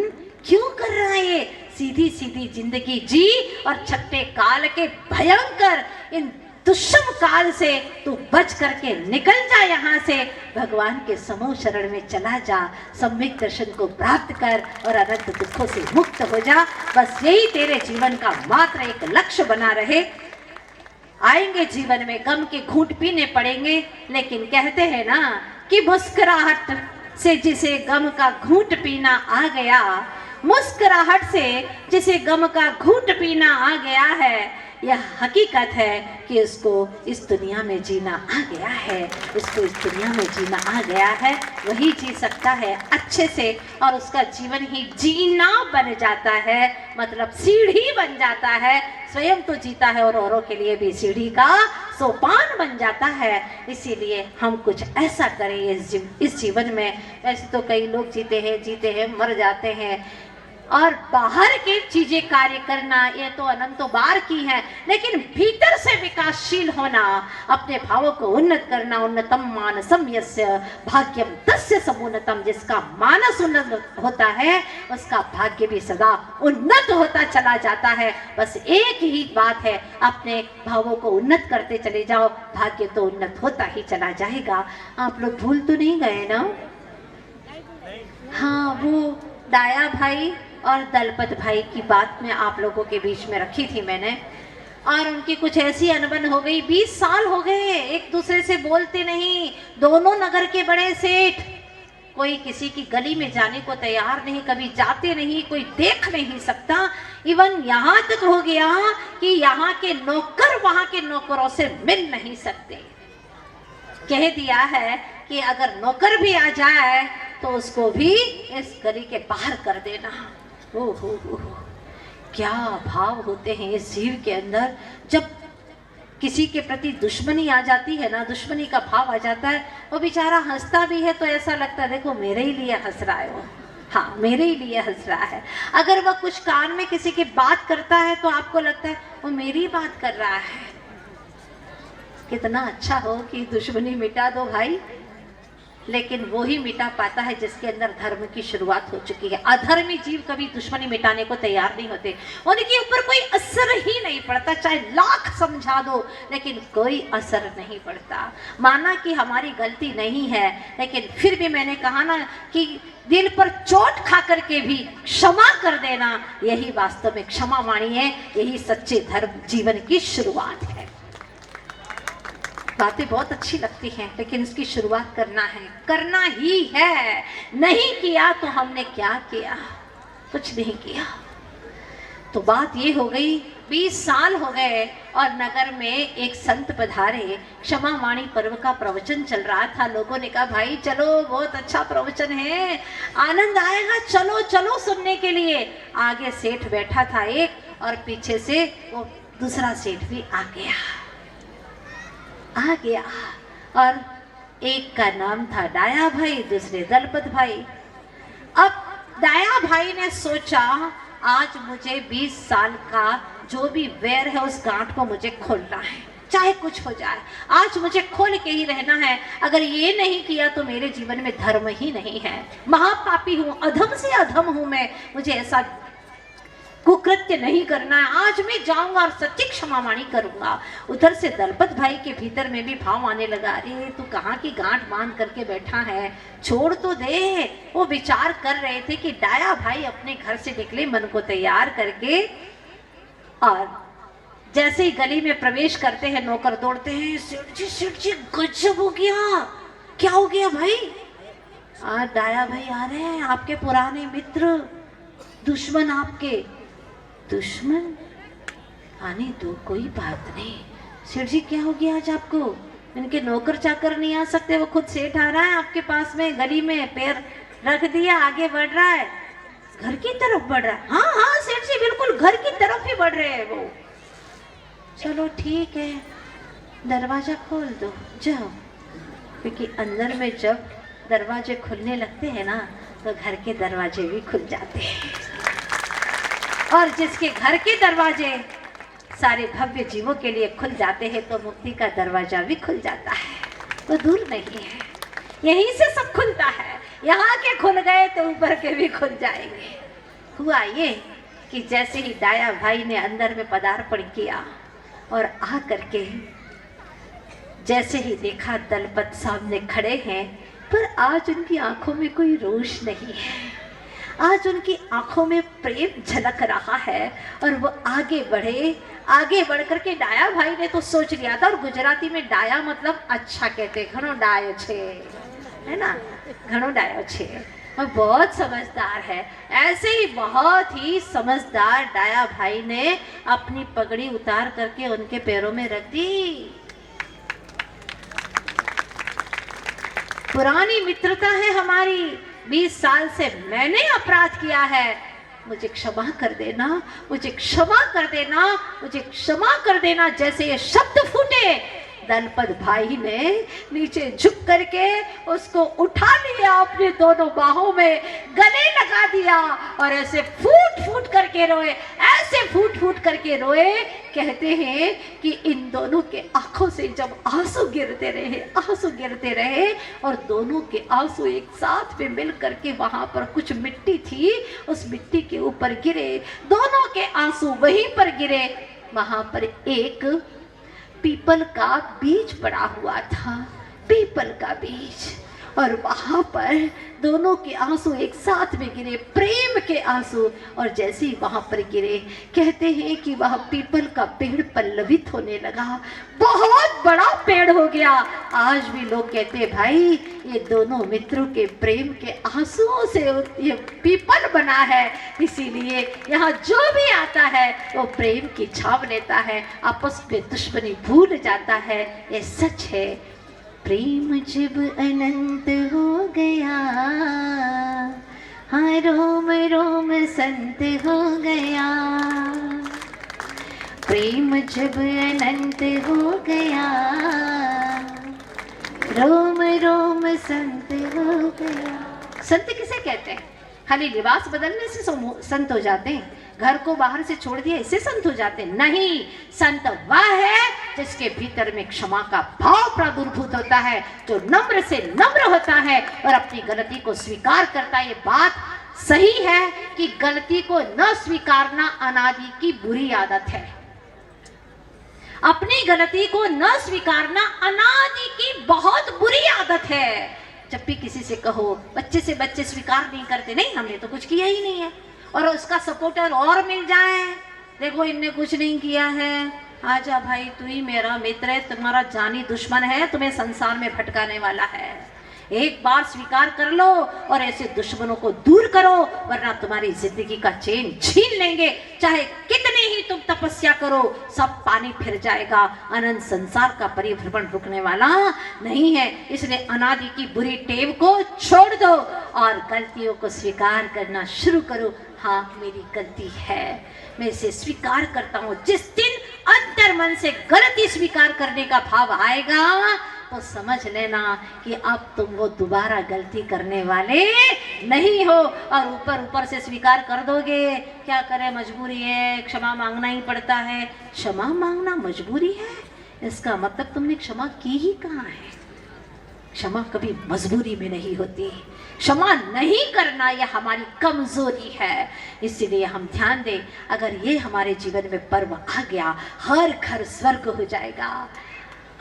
Speaker 8: क्यों कर रहा है ये? सीधी सीधी जिंदगी जी और छठे काल के भयंकर इन दुष्म काल से तू बच करके निकल जा यहाँ से, भगवान के समूह शरण में चला जा, सम्यक दर्शन को प्राप्त कर और अनंत दुखों से मुक्त हो जा। बस यही तेरे जीवन का मात्र एक लक्ष्य बना रहे। आएंगे जीवन में गम के घूंट पीने पड़ेंगे, लेकिन कहते हैं ना कि मुस्कुराहट से जिसे गम का घूंट पीना आ गया, मुस्कुराहट से जिसे गम का घूंट पीना आ गया है, यह हकीकत है कि उसको इस दुनिया में जीना आ गया है, उसको इस दुनिया में जीना आ गया है। वही जी सकता है अच्छे से, और उसका जीवन ही जीना बन जाता है, मतलब सीढ़ी बन जाता है। स्वयं तो जीता है और औरों के लिए भी सीढ़ी का सोपान बन जाता है। इसीलिए हम कुछ ऐसा करें इस जीवन में। वैसे तो कई लोग जीते हैं मर जाते हैं, और बाहर की चीजें कार्य करना ये तो अनंतो बार की है, लेकिन भीतर से विकासशील होना, अपने भावों को उन्नत करना। उन्नतम मानसम यस्य भाग्यम तस्य समुन्नतम, जिसका मानस उन्नत होता है उसका भाग्य भी सदा उन्नत होता चला जाता है। बस एक ही बात है, अपने भावों को उन्नत करते चले जाओ, भाग्य तो उन्नत होता ही चला जाएगा। आप लोग भूल तो नहीं गए ना? हाँ, वो दाया भाई और दलपत भाई की बात में आप लोगों के बीच में रखी थी मैंने, और उनकी कुछ ऐसी अनबन हो गई, 20 साल हो गए एक दूसरे से बोलते नहीं। दोनों नगर के बड़े सेठ, कोई किसी की गली में जाने को तैयार नहीं, कभी जाते नहीं, कोई देख नहीं सकता। इवन यहाँ तक हो गया कि यहाँ के नौकर वहां के नौकरों से मिल नहीं सकते। कह दिया है कि अगर नौकर भी आ जाए तो उसको भी इस गली के बाहर कर देना। ओहो, क्या भाव होते हैं इस जीव के अंदर। जब किसी के प्रति दुश्मनी आ जाती है ना, दुश्मनी का भाव आ जाता है, वो बेचारा हंसता भी है तो ऐसा लगता है देखो मेरे ही लिए हंस रहा है वो, हाँ मेरे ही लिए हंस रहा है। अगर वह कुछ कान में किसी की बात करता है तो आपको लगता है वो मेरी बात कर रहा है। कितना अच्छा हो कि दुश्मनी मिटा दो भाई, लेकिन वो ही मिटा पाता है जिसके अंदर धर्म की शुरुआत हो चुकी है। अधर्मी जीव कभी दुश्मनी मिटाने को तैयार नहीं होते, उनके ऊपर कोई असर ही नहीं पड़ता, चाहे लाख समझा दो लेकिन कोई असर नहीं पड़ता। माना कि हमारी गलती नहीं है, लेकिन फिर भी मैंने कहा ना कि दिल पर चोट खा करके भी क्षमा कर देना, यही वास्तव में क्षमा वाणी है, यही सच्चे धर्म जीवन की शुरुआत है। बातें बहुत अच्छी लगती हैं, लेकिन इसकी शुरुआत करना ही है। नहीं किया तो हमने क्या किया, कुछ नहीं किया। तो बात ये हो गई, 20 साल हो गए और नगर में एक संत पधारे, क्षमा वाणी पर्व का प्रवचन चल रहा था। लोगों ने कहा भाई चलो, बहुत अच्छा प्रवचन है, आनंद आएगा, चलो चलो सुनने के लिए। आगे सेठ बैठा था एक, और पीछे से वो दूसरा सेठ भी आ गया और एक का नाम था डाया भाई, दूसरे दलपत भाई। अब डाया भाई ने सोचा आज मुझे 20 साल का जो भी वैर है उस गांठ को मुझे खोलना है, चाहे कुछ हो जाए, आज मुझे खोल के ही रहना है। अगर ये नहीं किया तो मेरे जीवन में धर्म ही नहीं है, महापापी हूँ, अधम से अधम हूँ मैं, मुझे ऐसा कुकृत्य नहीं करना है। आज मैं जाऊंगा और सच्ची क्षमावाणी करूंगा। उधर से दलपत भाई के भीतर में भी भाव आने लगा, अरे तू कहाँ की गांठ बांध करके बैठा है, छोड़ तो दे। वो विचार कर रहे थे कि डाया भाई अपने घर से निकले मन को तैयार करके, और जैसे ही गली में प्रवेश करते हैं नौकर दौड़ते हैं, सेठ जी गजब हो गया। क्या हो गया भाई? आज डाया भाई आ रहे हैं, आपके पुराने मित्र, दुश्मन आपके। दुश्मन आने दो, कोई बात नहीं। सेठ जी क्या हो गया आज आपको? इनके नौकर चाकर नहीं आ सकते, वो खुद सेठ आ रहा है आपके पास में, गली में पैर रख दिया, आगे बढ़ रहा है, घर की तरफ बढ़ रहा है। हाँ हाँ सेठ जी बिल्कुल घर की तरफ ही बढ़ रहे हैं वो। चलो ठीक है, दरवाजा खोल दो, जाओ। क्योंकि अंदर में जब दरवाजे खुलने लगते हैं ना तो घर के दरवाजे भी खुल जाते हैं, और जिसके घर के दरवाजे सारे भव्य जीवों के लिए खुल जाते हैं तो मुक्ति का दरवाजा भी खुल जाता है। वो दूर नहीं है, यहीं से सब खुलता है। यहाँ के खुल गए तो ऊपर के भी खुल जाएंगे। हुआ ये कि जैसे ही डाया भाई ने अंदर में पदार्पण किया और आ करके जैसे ही देखा दलपत सामने खड़े हैं, पर आज उनकी आंखों में कोई रोष नहीं है, आज उनकी आंखों में प्रेम झलक रहा है। और वो आगे बढ़े, आगे बढ़ करके डाया भाई ने तो सोच लिया था, और गुजराती में डाया मतलब अच्छा कहते, घणो डायो छे, है ना, घणो डायो छे, और बहुत समझदार है। ऐसे ही बहुत ही समझदार डाया भाई ने अपनी पगड़ी उतार करके उनके पैरों में रख दी। पुरानी मित्रता है हमारी, 20 साल से मैंने अपराध किया है, मुझे क्षमा कर देना, मुझे क्षमा कर देना, मुझे क्षमा कर देना। जैसे ये शब्द फूटे, दलपत भाई ने नीचे झुक करके उसको उठा लिया अपने दोनों बाहों में, गले लगा दिया और ऐसे फूट फूट करके रोए, ऐसे फूट फूट करके रोए। कहते हैं कि इन दोनों के आंखों से जब आंसू गिरते रहे और दोनों के आंसू एक साथ में मिल करके वहां पर कुछ मिट्टी थी, उस मिट्टी के ऊपर गिरे, दोनों के आंसू वहीं पर गिरे। वहां पर एक पीपल का बीज पड़ा हुआ था, पीपल का बीज, और वहां पर दोनों के आंसू एक साथ में गिरे, प्रेम के आंसू। और जैसे ही वहां पर गिरे, कहते हैं कि वह पीपल का पेड़ पल्लवित होने लगा, बहुत बड़ा पेड़ हो गया। आज भी लोग कहते हैं भाई ये दोनों मित्रों के प्रेम के आंसुओं से ये पीपल बना है। इसीलिए यहाँ जो भी आता है वो प्रेम की छाव लेता है, आपस में दुश्मनी भूल जाता है। ये सच है। प्रेम जब अनंत हो गया, हाँ रोम रोम संत हो गया। प्रेम जब अनंत हो गया, रोम रोम संत हो गया। संत किसे कहते हैं? खाली लिबास बदलने से संत हो जाते हैं? घर को बाहर से छोड़ दिया इससे संत हो जाते? नहीं, संत वह है जिसके भीतर में क्षमा का भाव प्रादुर्भूत होता है, जो नम्र से नम्र होता है और अपनी गलती को स्वीकार करता है। ये बात सही है कि गलती को न स्वीकारना अनादि की बुरी आदत है। अपनी गलती को न स्वीकारना अनादि की बहुत बुरी आदत है। जब भी किसी से कहो, बच्चे से बच्चे स्वीकार नहीं करते, नहीं हमने तो कुछ किया ही नहीं है, और उसका सपोर्टर और मिल जाए, देखो इनने कुछ नहीं किया है, आजा भाई तू ही मेरा मित्र है, तुम्हारा जानी दुश्मन है, तुम्हें संसार में भटकाने वाला है। एक बार स्वीकार कर लो और ऐसे दुश्मनों को दूर करो, वरना तुम्हारी जिंदगी का चैन छीन लेंगे। चाहे कितनी ही तुम तपस्या करो, सब पानी फिर जाएगा। अनंत संसार का परिभ्रमण रुकने वाला नहीं है। इसलिए अनादि की बुरी टेव को छोड़ दो और गलतियों को स्वीकार करना शुरू करो। हाँ मेरी गलती है, मैं इसे स्वीकार करता हूँ। जिस दिन अंतर मन से गलती स्वीकार करने का भाव आएगा तो समझ लेना कि अब तुम वो दोबारा गलती करने वाले नहीं हो। और ऊपर ऊपर से स्वीकार कर दोगे, क्या करें मजबूरी है, क्षमा मांगना ही पड़ता है। क्षमा मांगना मजबूरी है, इसका मतलब तुमने क्षमा की ही कहाँ है। क्षमा कभी मजबूरी में नहीं होती। क्षमा नहीं करना यह हमारी कमजोरी है। इसीलिए हम ध्यान दें, अगर ये हमारे जीवन में पर्व आ गया, हर घर स्वर्ग हो जाएगा,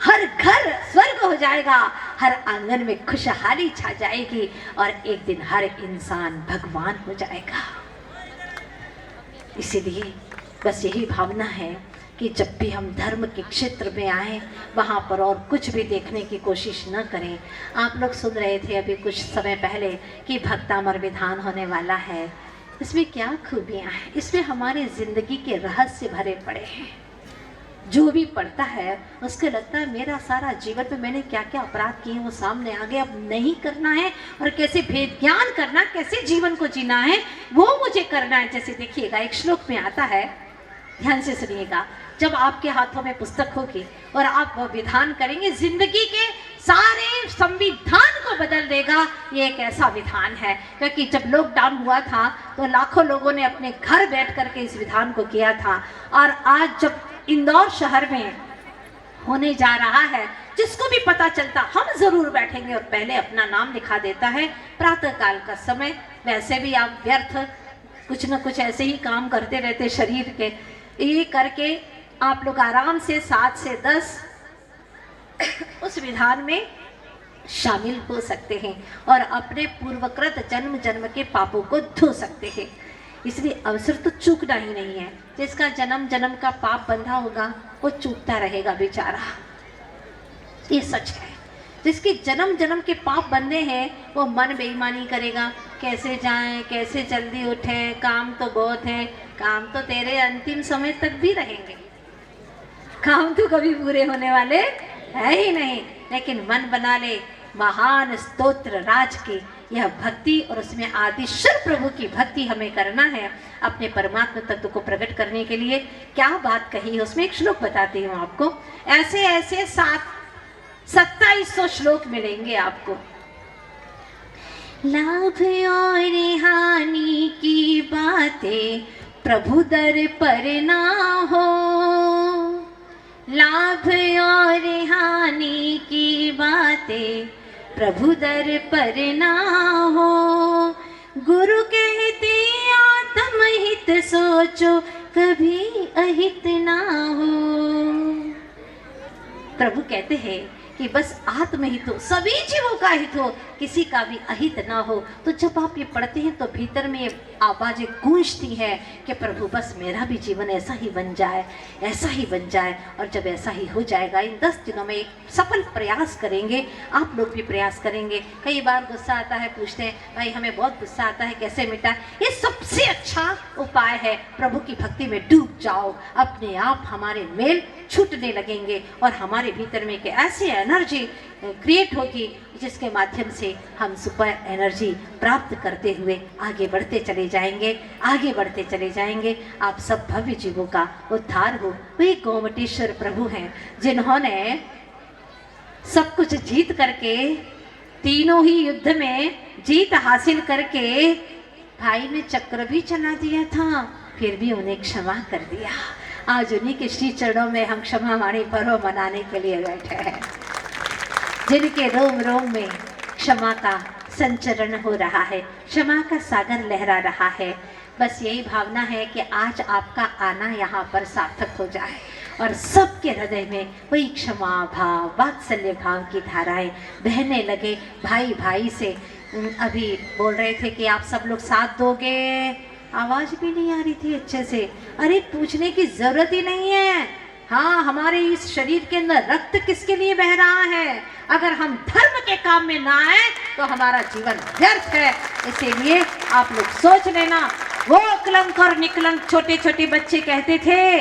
Speaker 8: हर घर स्वर्ग हो जाएगा, हर आंगन में खुशहाली छा जाएगी और एक दिन हर इंसान भगवान हो जाएगा। इसीलिए बस यही भावना है कि जब भी हम धर्म के क्षेत्र में आए, वहाँ पर और कुछ भी देखने की कोशिश न करें। आप लोग सुन रहे थे अभी कुछ समय पहले कि भक्तामर विधान होने वाला है। इसमें क्या खूबियाँ हैं, इसमें हमारे जिंदगी के रहस्य भरे पड़े हैं। जो भी पढ़ता है उसको लगता है मेरा सारा जीवन में मैंने क्या क्या अपराध किए वो सामने आ गए, अब नहीं करना है, और कैसे भेद ज्ञान करना, कैसे जीवन को जीना है वो मुझे करना है। जैसे देखिएगा एक श्लोक में आता है, ध्यान से सुनिएगा, जब आपके हाथों में पुस्तक होगी और आप वह विधान करेंगे, जिंदगी के सारे संविधान को बदल देगा। ये एक ऐसा विधान है, क्योंकि जब लॉकडाउन हुआ था तो लाखों लोगों ने अपने घर बैठ करके इस विधान को किया था। और आज जब इंदौर शहर में होने जा रहा है, जिसको भी पता चलता हम जरूर बैठेंगे और पहले अपना नाम लिखा देता है। प्रातः काल का समय, वैसे भी आप व्यर्थ कुछ न कुछ ऐसे ही काम करते रहते शरीर के, ये करके आप लोग आराम से 7 से 10 उस विधान में शामिल हो सकते हैं और अपने पूर्वकृत जन्म जन्म के पापों को धो सकते हैं। इसलिए अवसर तो चूकना ही नहीं है। जिसका जन्म जन्म का पाप बंधा होगा वो चूकता रहेगा बेचारा, ये सच है। जिसके जन्म जन्म के पाप बंधे हैं वो मन बेईमानी करेगा, कैसे जाएं, कैसे जल्दी उठें, काम तो बहुत है। काम तो तेरे अंतिम समय तक भी रहेंगे, काम तो कभी पूरे होने वाले है ही नहीं। लेकिन मन बना ले महान स्तोत्र राज की यह भक्ति, और उसमें आदिश्वर प्रभु की भक्ति हमें करना है अपने परमात्मा तत्व को प्रकट करने के लिए। क्या बात कही है उसमें, एक श्लोक बताती हूँ आपको। ऐसे ऐसे 2700 श्लोक मिलेंगे आपको। लाभ और हानि की बातें प्रभु दर पर ना हो, लाभ और हानि की बातें प्रभु दर पर ना हो। गुरु कहते आत्म हित सोचो, कभी अहित ना हो। प्रभु कहते हैं कि बस आत्महित हो, सभी जीवों का हित हो, किसी का भी अहित ना हो। तो जब आप ये पढ़ते हैं तो भीतर में ये आवाज़ें गूंजती हैं कि प्रभु बस मेरा भी जीवन ऐसा ही बन जाए, ऐसा ही बन जाए। और जब ऐसा ही हो जाएगा, इन 10 दिनों में एक सफल प्रयास करेंगे, आप लोग भी प्रयास करेंगे। कई बार गुस्सा आता है, पूछते हैं भाई हमें बहुत गुस्सा आता है, कैसे मिटा? ये सबसे अच्छा उपाय है, प्रभु की भक्ति में डूब जाओ, अपने आप हमारे मेल छूटने लगेंगे और हमारे भीतर में एक ऐसी एनर्जी क्रिएट होगी जिसके माध्यम से हम सुपर एनर्जी प्राप्त करते हुए आगे बढ़ते चले जाएंगे, आगे बढ़ते चले जाएंगे। आप सब भव्य जीवों का उद्धार हो। वे गोमटेश्वर प्रभु हैं जिन्होंने सब कुछ जीत करके, तीनों ही युद्ध में जीत हासिल करके भाई ने चक्र भी चला दिया था, फिर भी उन्हें क्षमा कर दिया। आज उन्हीं के श्री चरणों में हम क्षमा वाणी पर्व मनाने के लिए बैठे हैं, जिनके रोम रोम में क्षमा का संचरण हो रहा है, क्षमा का सागर लहरा रहा है। बस यही भावना है कि आज आपका आना यहाँ पर सार्थक हो जाए और सबके हृदय में वही क्षमा भाव, वात्सल्य भाव की धाराएं बहने लगे। भाई भाई से अभी बोल रहे थे कि आप सब लोग साथ दोगे, आवाज़ भी नहीं आ रही थी अच्छे से। अरे पूछने की ज़रूरत ही नहीं है। हाँ, हमारे इस शरीर के अंदर रक्त किसके लिए बह रहा है? अगर हम धर्म के काम में ना आए तो हमारा जीवन व्यर्थ है। इसीलिए आप लोग सोच लेना। वो कलंक और निकलंक छोटे छोटे बच्चे कहते थे,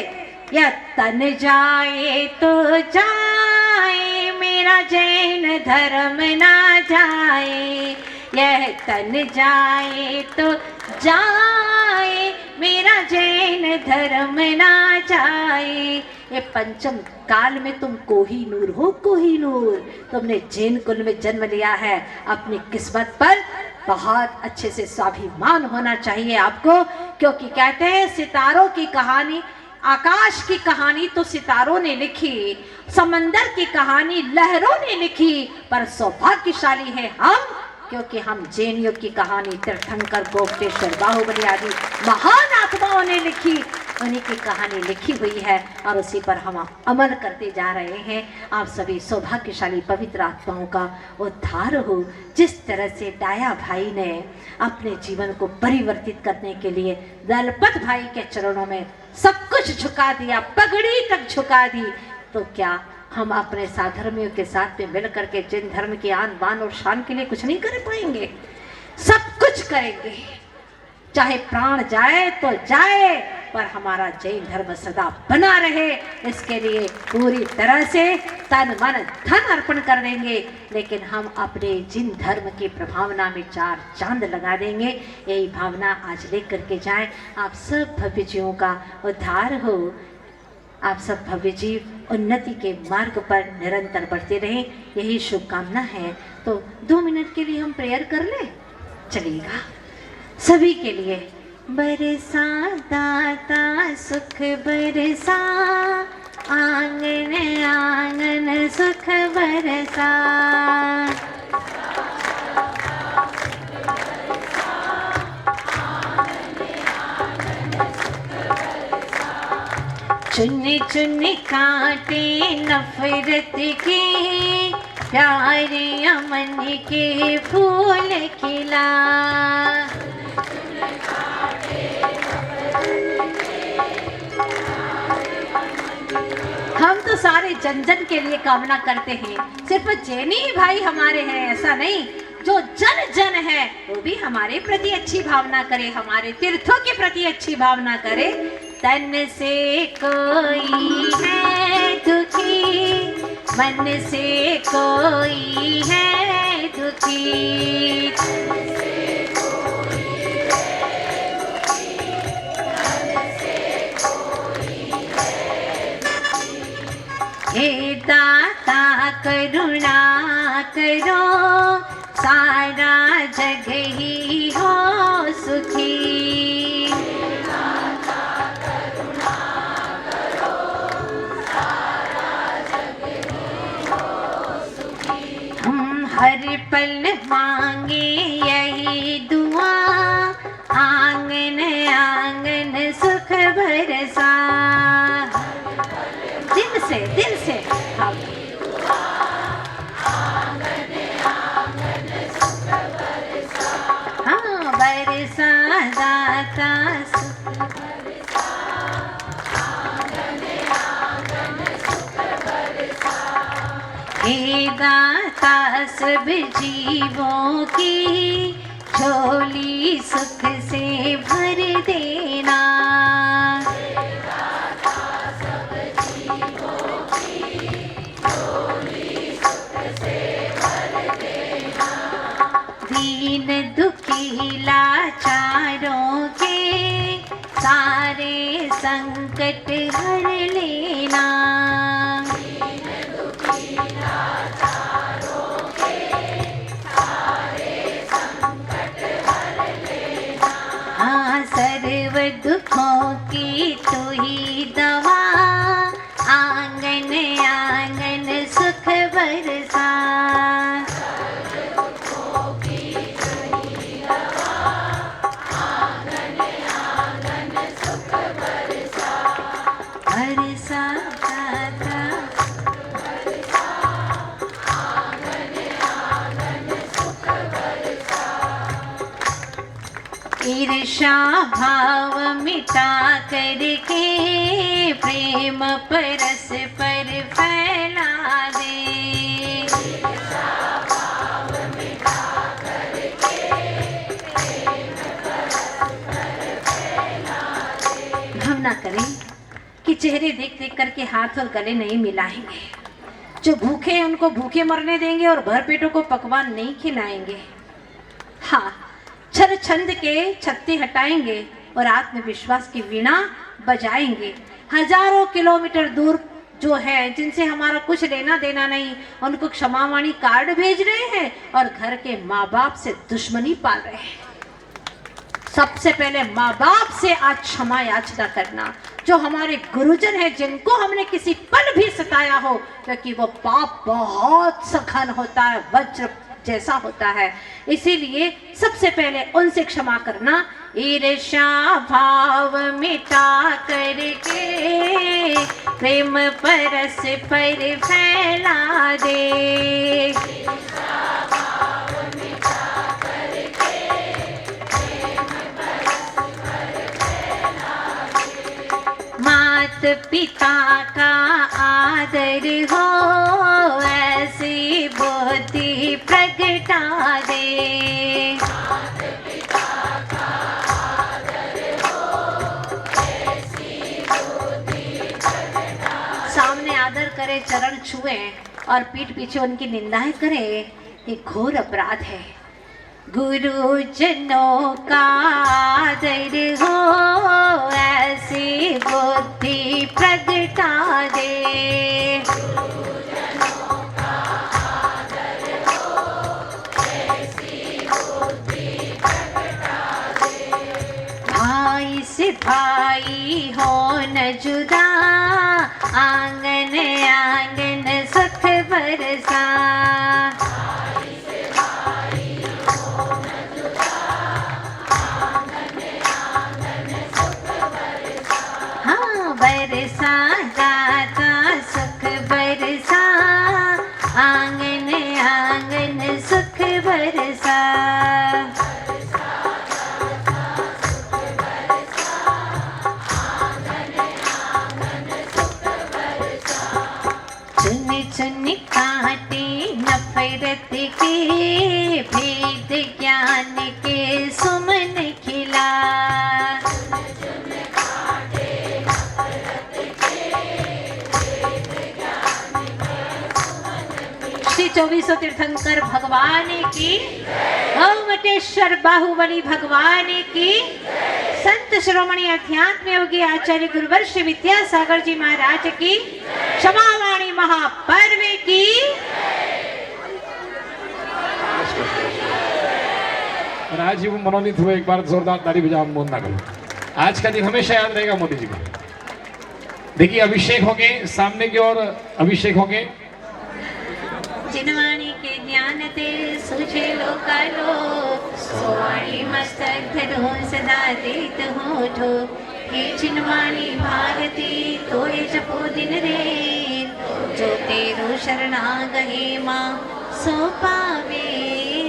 Speaker 8: या तन जाए तो जाए मेरा जैन धर्म ना जाए, यह तन जाए तो जाए मेरा जैन धर्म ना जाए। ये पंचम काल में तुम कोहिनूर हो, कोहिनूर। तुमने जैन कुल में जन्म लिया है, अपनी किस्मत पर बहुत अच्छे से स्वाभिमान होना चाहिए आपको, क्योंकि कहते हैं सितारों की कहानी, आकाश की कहानी तो सितारों ने लिखी, समंदर की कहानी लहरों ने लिखी, पर सौभाग्यशाली है हम, क्योंकि हम जैन युग की कहानी तीर्थंकर, गोमटेश्वर, बाहुबली आदि महान आत्माओं ने लिखी, उन्हीं की कहानी लिखी हुई है और उसी पर हम अमल करते जा रहे हैं। आप सभी सौभाग्यशाली पवित्र आत्माओं का उद्धार हो। जिस तरह से डाया भाई ने अपने जीवन को परिवर्तित करने के लिए दलपत भाई के चरणों में सब कुछ झुका दिया, पगड़ी तक झुका दी, तो क्या हम अपने साधर्मियों के साथ में मिल करके जैन धर्म की आन बान और शान के लिए कुछ नहीं कर पाएंगे? सब कुछ करेंगे, चाहे प्राण जाए तो जाए, पर हमारा जैन धर्म सदा बना रहे, इसके लिए पूरी तरह से तन मन धन अर्पण कर देंगे। लेकिन हम अपने जैन धर्म की प्रभावना में 4 चांद लगा देंगे। यही भावना आज लेकर के जाएं। आप सब भव्य जीवों का उद्धार हो, आप सब भव्य जीव उन्नति के मार्ग पर निरंतर बढ़ते रहें, यही शुभकामना है। तो 2 मिनट के लिए हम प्रेयर कर लें, चलिएगा सभी के लिए। बरसा दाता सुख बरसा, आंगन आंगन सुख बरसा, चुन चुन काटे नफरत के, प्यारे अमन के फूल खिला, हम तो सारे जन जन के लिए कामना करते हैं। सिर्फ जैनी ही भाई हमारे हैं ऐसा नहीं, जो जन जन है वो भी हमारे प्रति अच्छी भावना करे, हमारे तीर्थों के प्रति अच्छी भावना करे। तन से कोई है दुखी, मन से कोई है दुखी, हे दाता करुणा करो, सारा जग ही हो सुखी। हम हर पल मांगे यही दुआ, आंगन आंगन सुख बरसा। दिल से हम बरसा दाता सुख हे दाता सब जीवों की झोली सुख से भर देना। दीन दुखी लाचारों के सारे संकट हर लेना। हाँ सर्व दुखों की तू ही दवा, आंगन आंगन सुख बरसा। बरसा दाता ईर्षा भाव मिटा करके प्रेम परस पर फैला दे। हम ना करें कि चेहरे देख देख करके हाथ और गले नहीं मिलाएंगे। जो भूखे हैं उनको भूखे मरने देंगे और भर पेटों को पकवान नहीं खिलाएंगे। हाँ, छर छंद के छत्ते हटाएंगे और आत्मविश्वास की वीणा बजाएंगे। हजारों किलोमीटर दूर जो है जिनसे हमारा कुछ लेना देना नहीं, उनको क्षमावाणी कार्ड भेज रहे हैं और घर के माँ बाप से दुश्मनी पाल रहे हैं। सबसे पहले माँ बाप से आज क्षमा याचना करना। जो हमारे गुरुजन हैं जिनको हमने किसी पल भी सताया हो, क्योंकि वो पाप बहुत सघन होता है, वज्र जैसा होता है, इसीलिए सबसे पहले उनसे क्षमा करना। ईर्ष्या भाव मिटा करके प्रेम परस पर फैला दे। मात पिता का आदर हो ऐसी बुद्धि प्रगटा दे। सामने आदर करे, चरण छुए और पीठ पीछे उनकी निंदाएं करे, ये घोर अपराध है। गुरुजनों का आदर हो ऐसी बुद्धि प्रगटा दे। भाई से भाई हो न जुदा, आंगन आंगन सुख बरसा। बरसा दाता सुख बरसा, आंगन आंगन सुख बरसा। चुन चुन काटे नफरत के, भेद ज्ञान के सुमन खिला। श्री 2400 तीर्थंकर भगवान की, ओमटेश्वर बाहुबली भगवान की, संत शिरोमणि अध्यात्म योगी आचार्य गुरुवर्ष विद्यासागर जी महाराज की, क्षमावाणी महापर्व की।
Speaker 9: और आज वो मनोनीत हुए, एक बार जोरदार ताली बजाओ मोहन नागल। आज का दिन हमेशा याद रहेगा मोदी जी को। देखिए अभिषेक होंगे, सामने की ओर अभिषेक होंगे।
Speaker 8: जिनवाणी के ज्ञान तेरे सुझे लोकालो, सोवाणी मस्तक धरो सदा देत हो ठो। हे जिनवाणी भारती तोय जपो दिन रे, जो तेरो शरणागहे मां सो पावे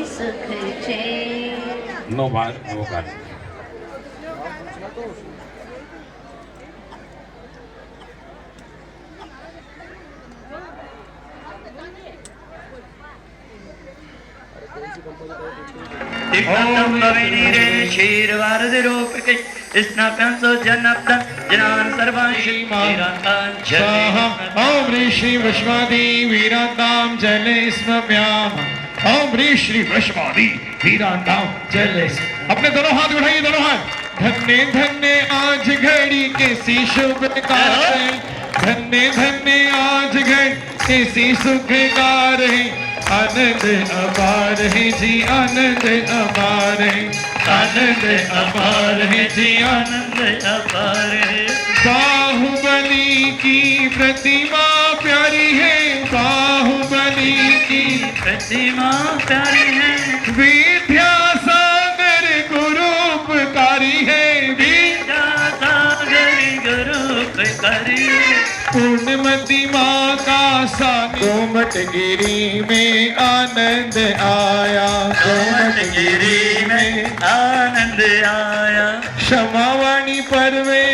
Speaker 8: सुख छे।
Speaker 9: नो बार नो कार्ड।
Speaker 10: ओम नवीनीरे शीरवारद रूपके स्नाप्यं सो जनप्तं जनान सर्वांशि
Speaker 9: स्वाहा। ओम ह्रीं श्री वृषभादि वीरांताम जले स्मव्याम। ओम ह्रीं श्री वृषभादि वीरांताम जले। अपने दोनों हाथ उठाइए, दोनों हाथ। धन्य धन्य आज घड़ी कैसी शुभ कार है, धन्य धन्य आज घड़ी कैसी सुख कार है। आनंद अपार है जी, आनंद अपार है, आनंद अपार है जी, आनंद अपार है। बाहुबली की प्रतिमा प्यारी है, बाहुबली की प्रतिमा प्यारी है। विद्यासागर गुरुपकारी है, विद्यासागर गुरुपकारी है। पूर्णमती माँ का कोमटगिरी में आनंद आया, कोमटगिरी में आनंद आया। क्षमावाणी पर्वे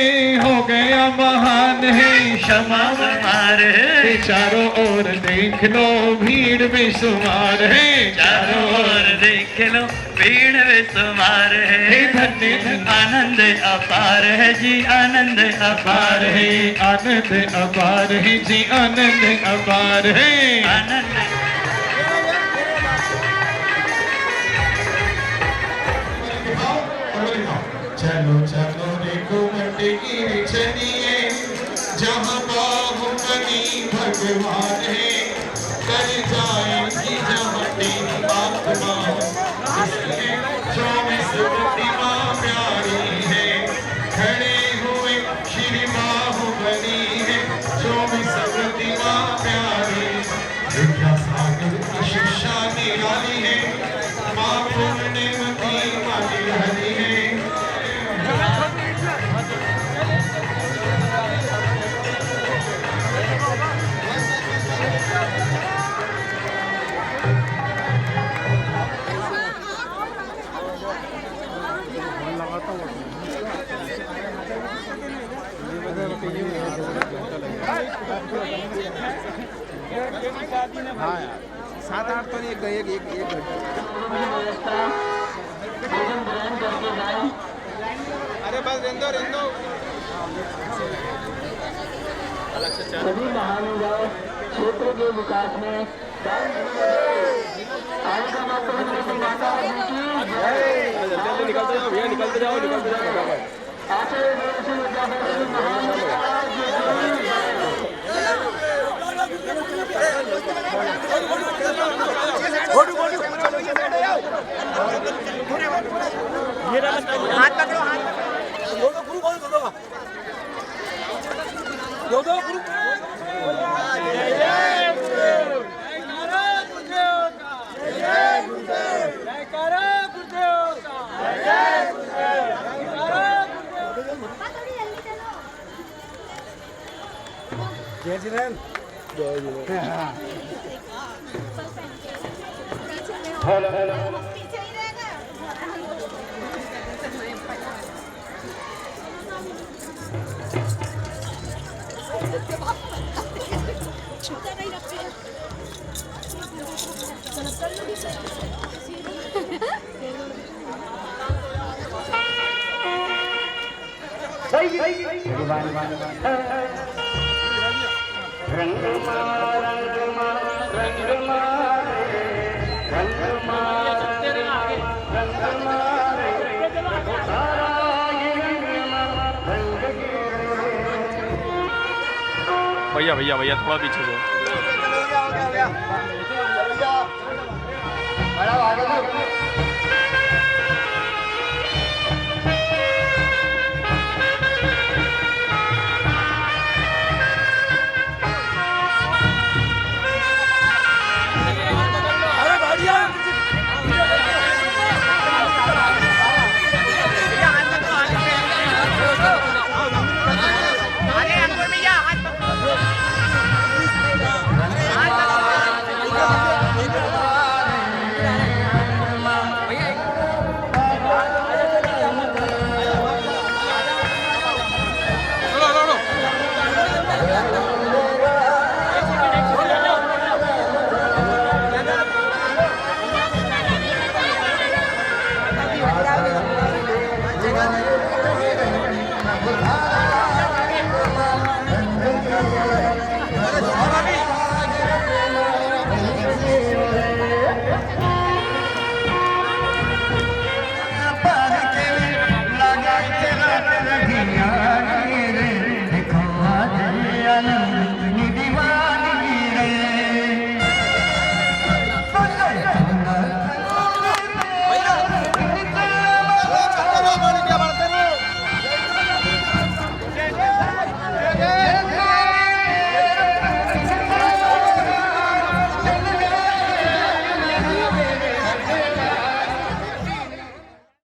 Speaker 9: हो गया महान है, क्षमा महान है। चारों ओर देख लो भीड़ बेशुमार है, चारों ओर देख लो भीड़ बेशुमार है। धन्य धन्य आनंद अपार है जी, आनंद अपार है, आनंद अपार है जी, आनंद अपार है, आनंद। चलो चलो रे कोमटगिरी चलिए, जहाँ बाहुबली भगवान है। कर जाएगी जहाँ तेरी आत्मा, चौबीस प्रतिमा प्यारी है। खड़े हुए श्री बाहुबली है, 24 प्रतिमा प्यारी। विद्यासागर की शिक्षा निराली है, माँ पूर्णिमती माँ निराली है।
Speaker 2: हाँ यार, 7-8 तो नहीं, एक अरे बस रेंदो रेंदो।
Speaker 10: सभी महानुभाव क्षेत्र के विकास में आज का माता
Speaker 2: निकलते जाओ भैया, निकलते जाओ फटाफट।
Speaker 4: हाथ पकड़ो, हाथ पकड़ो। दो गुरु बोल दो, दो गुरु। जय जय गुरुदेव, जयकारा गुरुदेव का, जय गुरुदेव, जयकारा गुरुदेव का, जय गुरुदेव, जयकारा गुरुदेव। जय जिनेन, जय जिनेन। Hello hello.
Speaker 2: भैया भैया भैया थोड़ा पीछे से।
Speaker 7: हाँ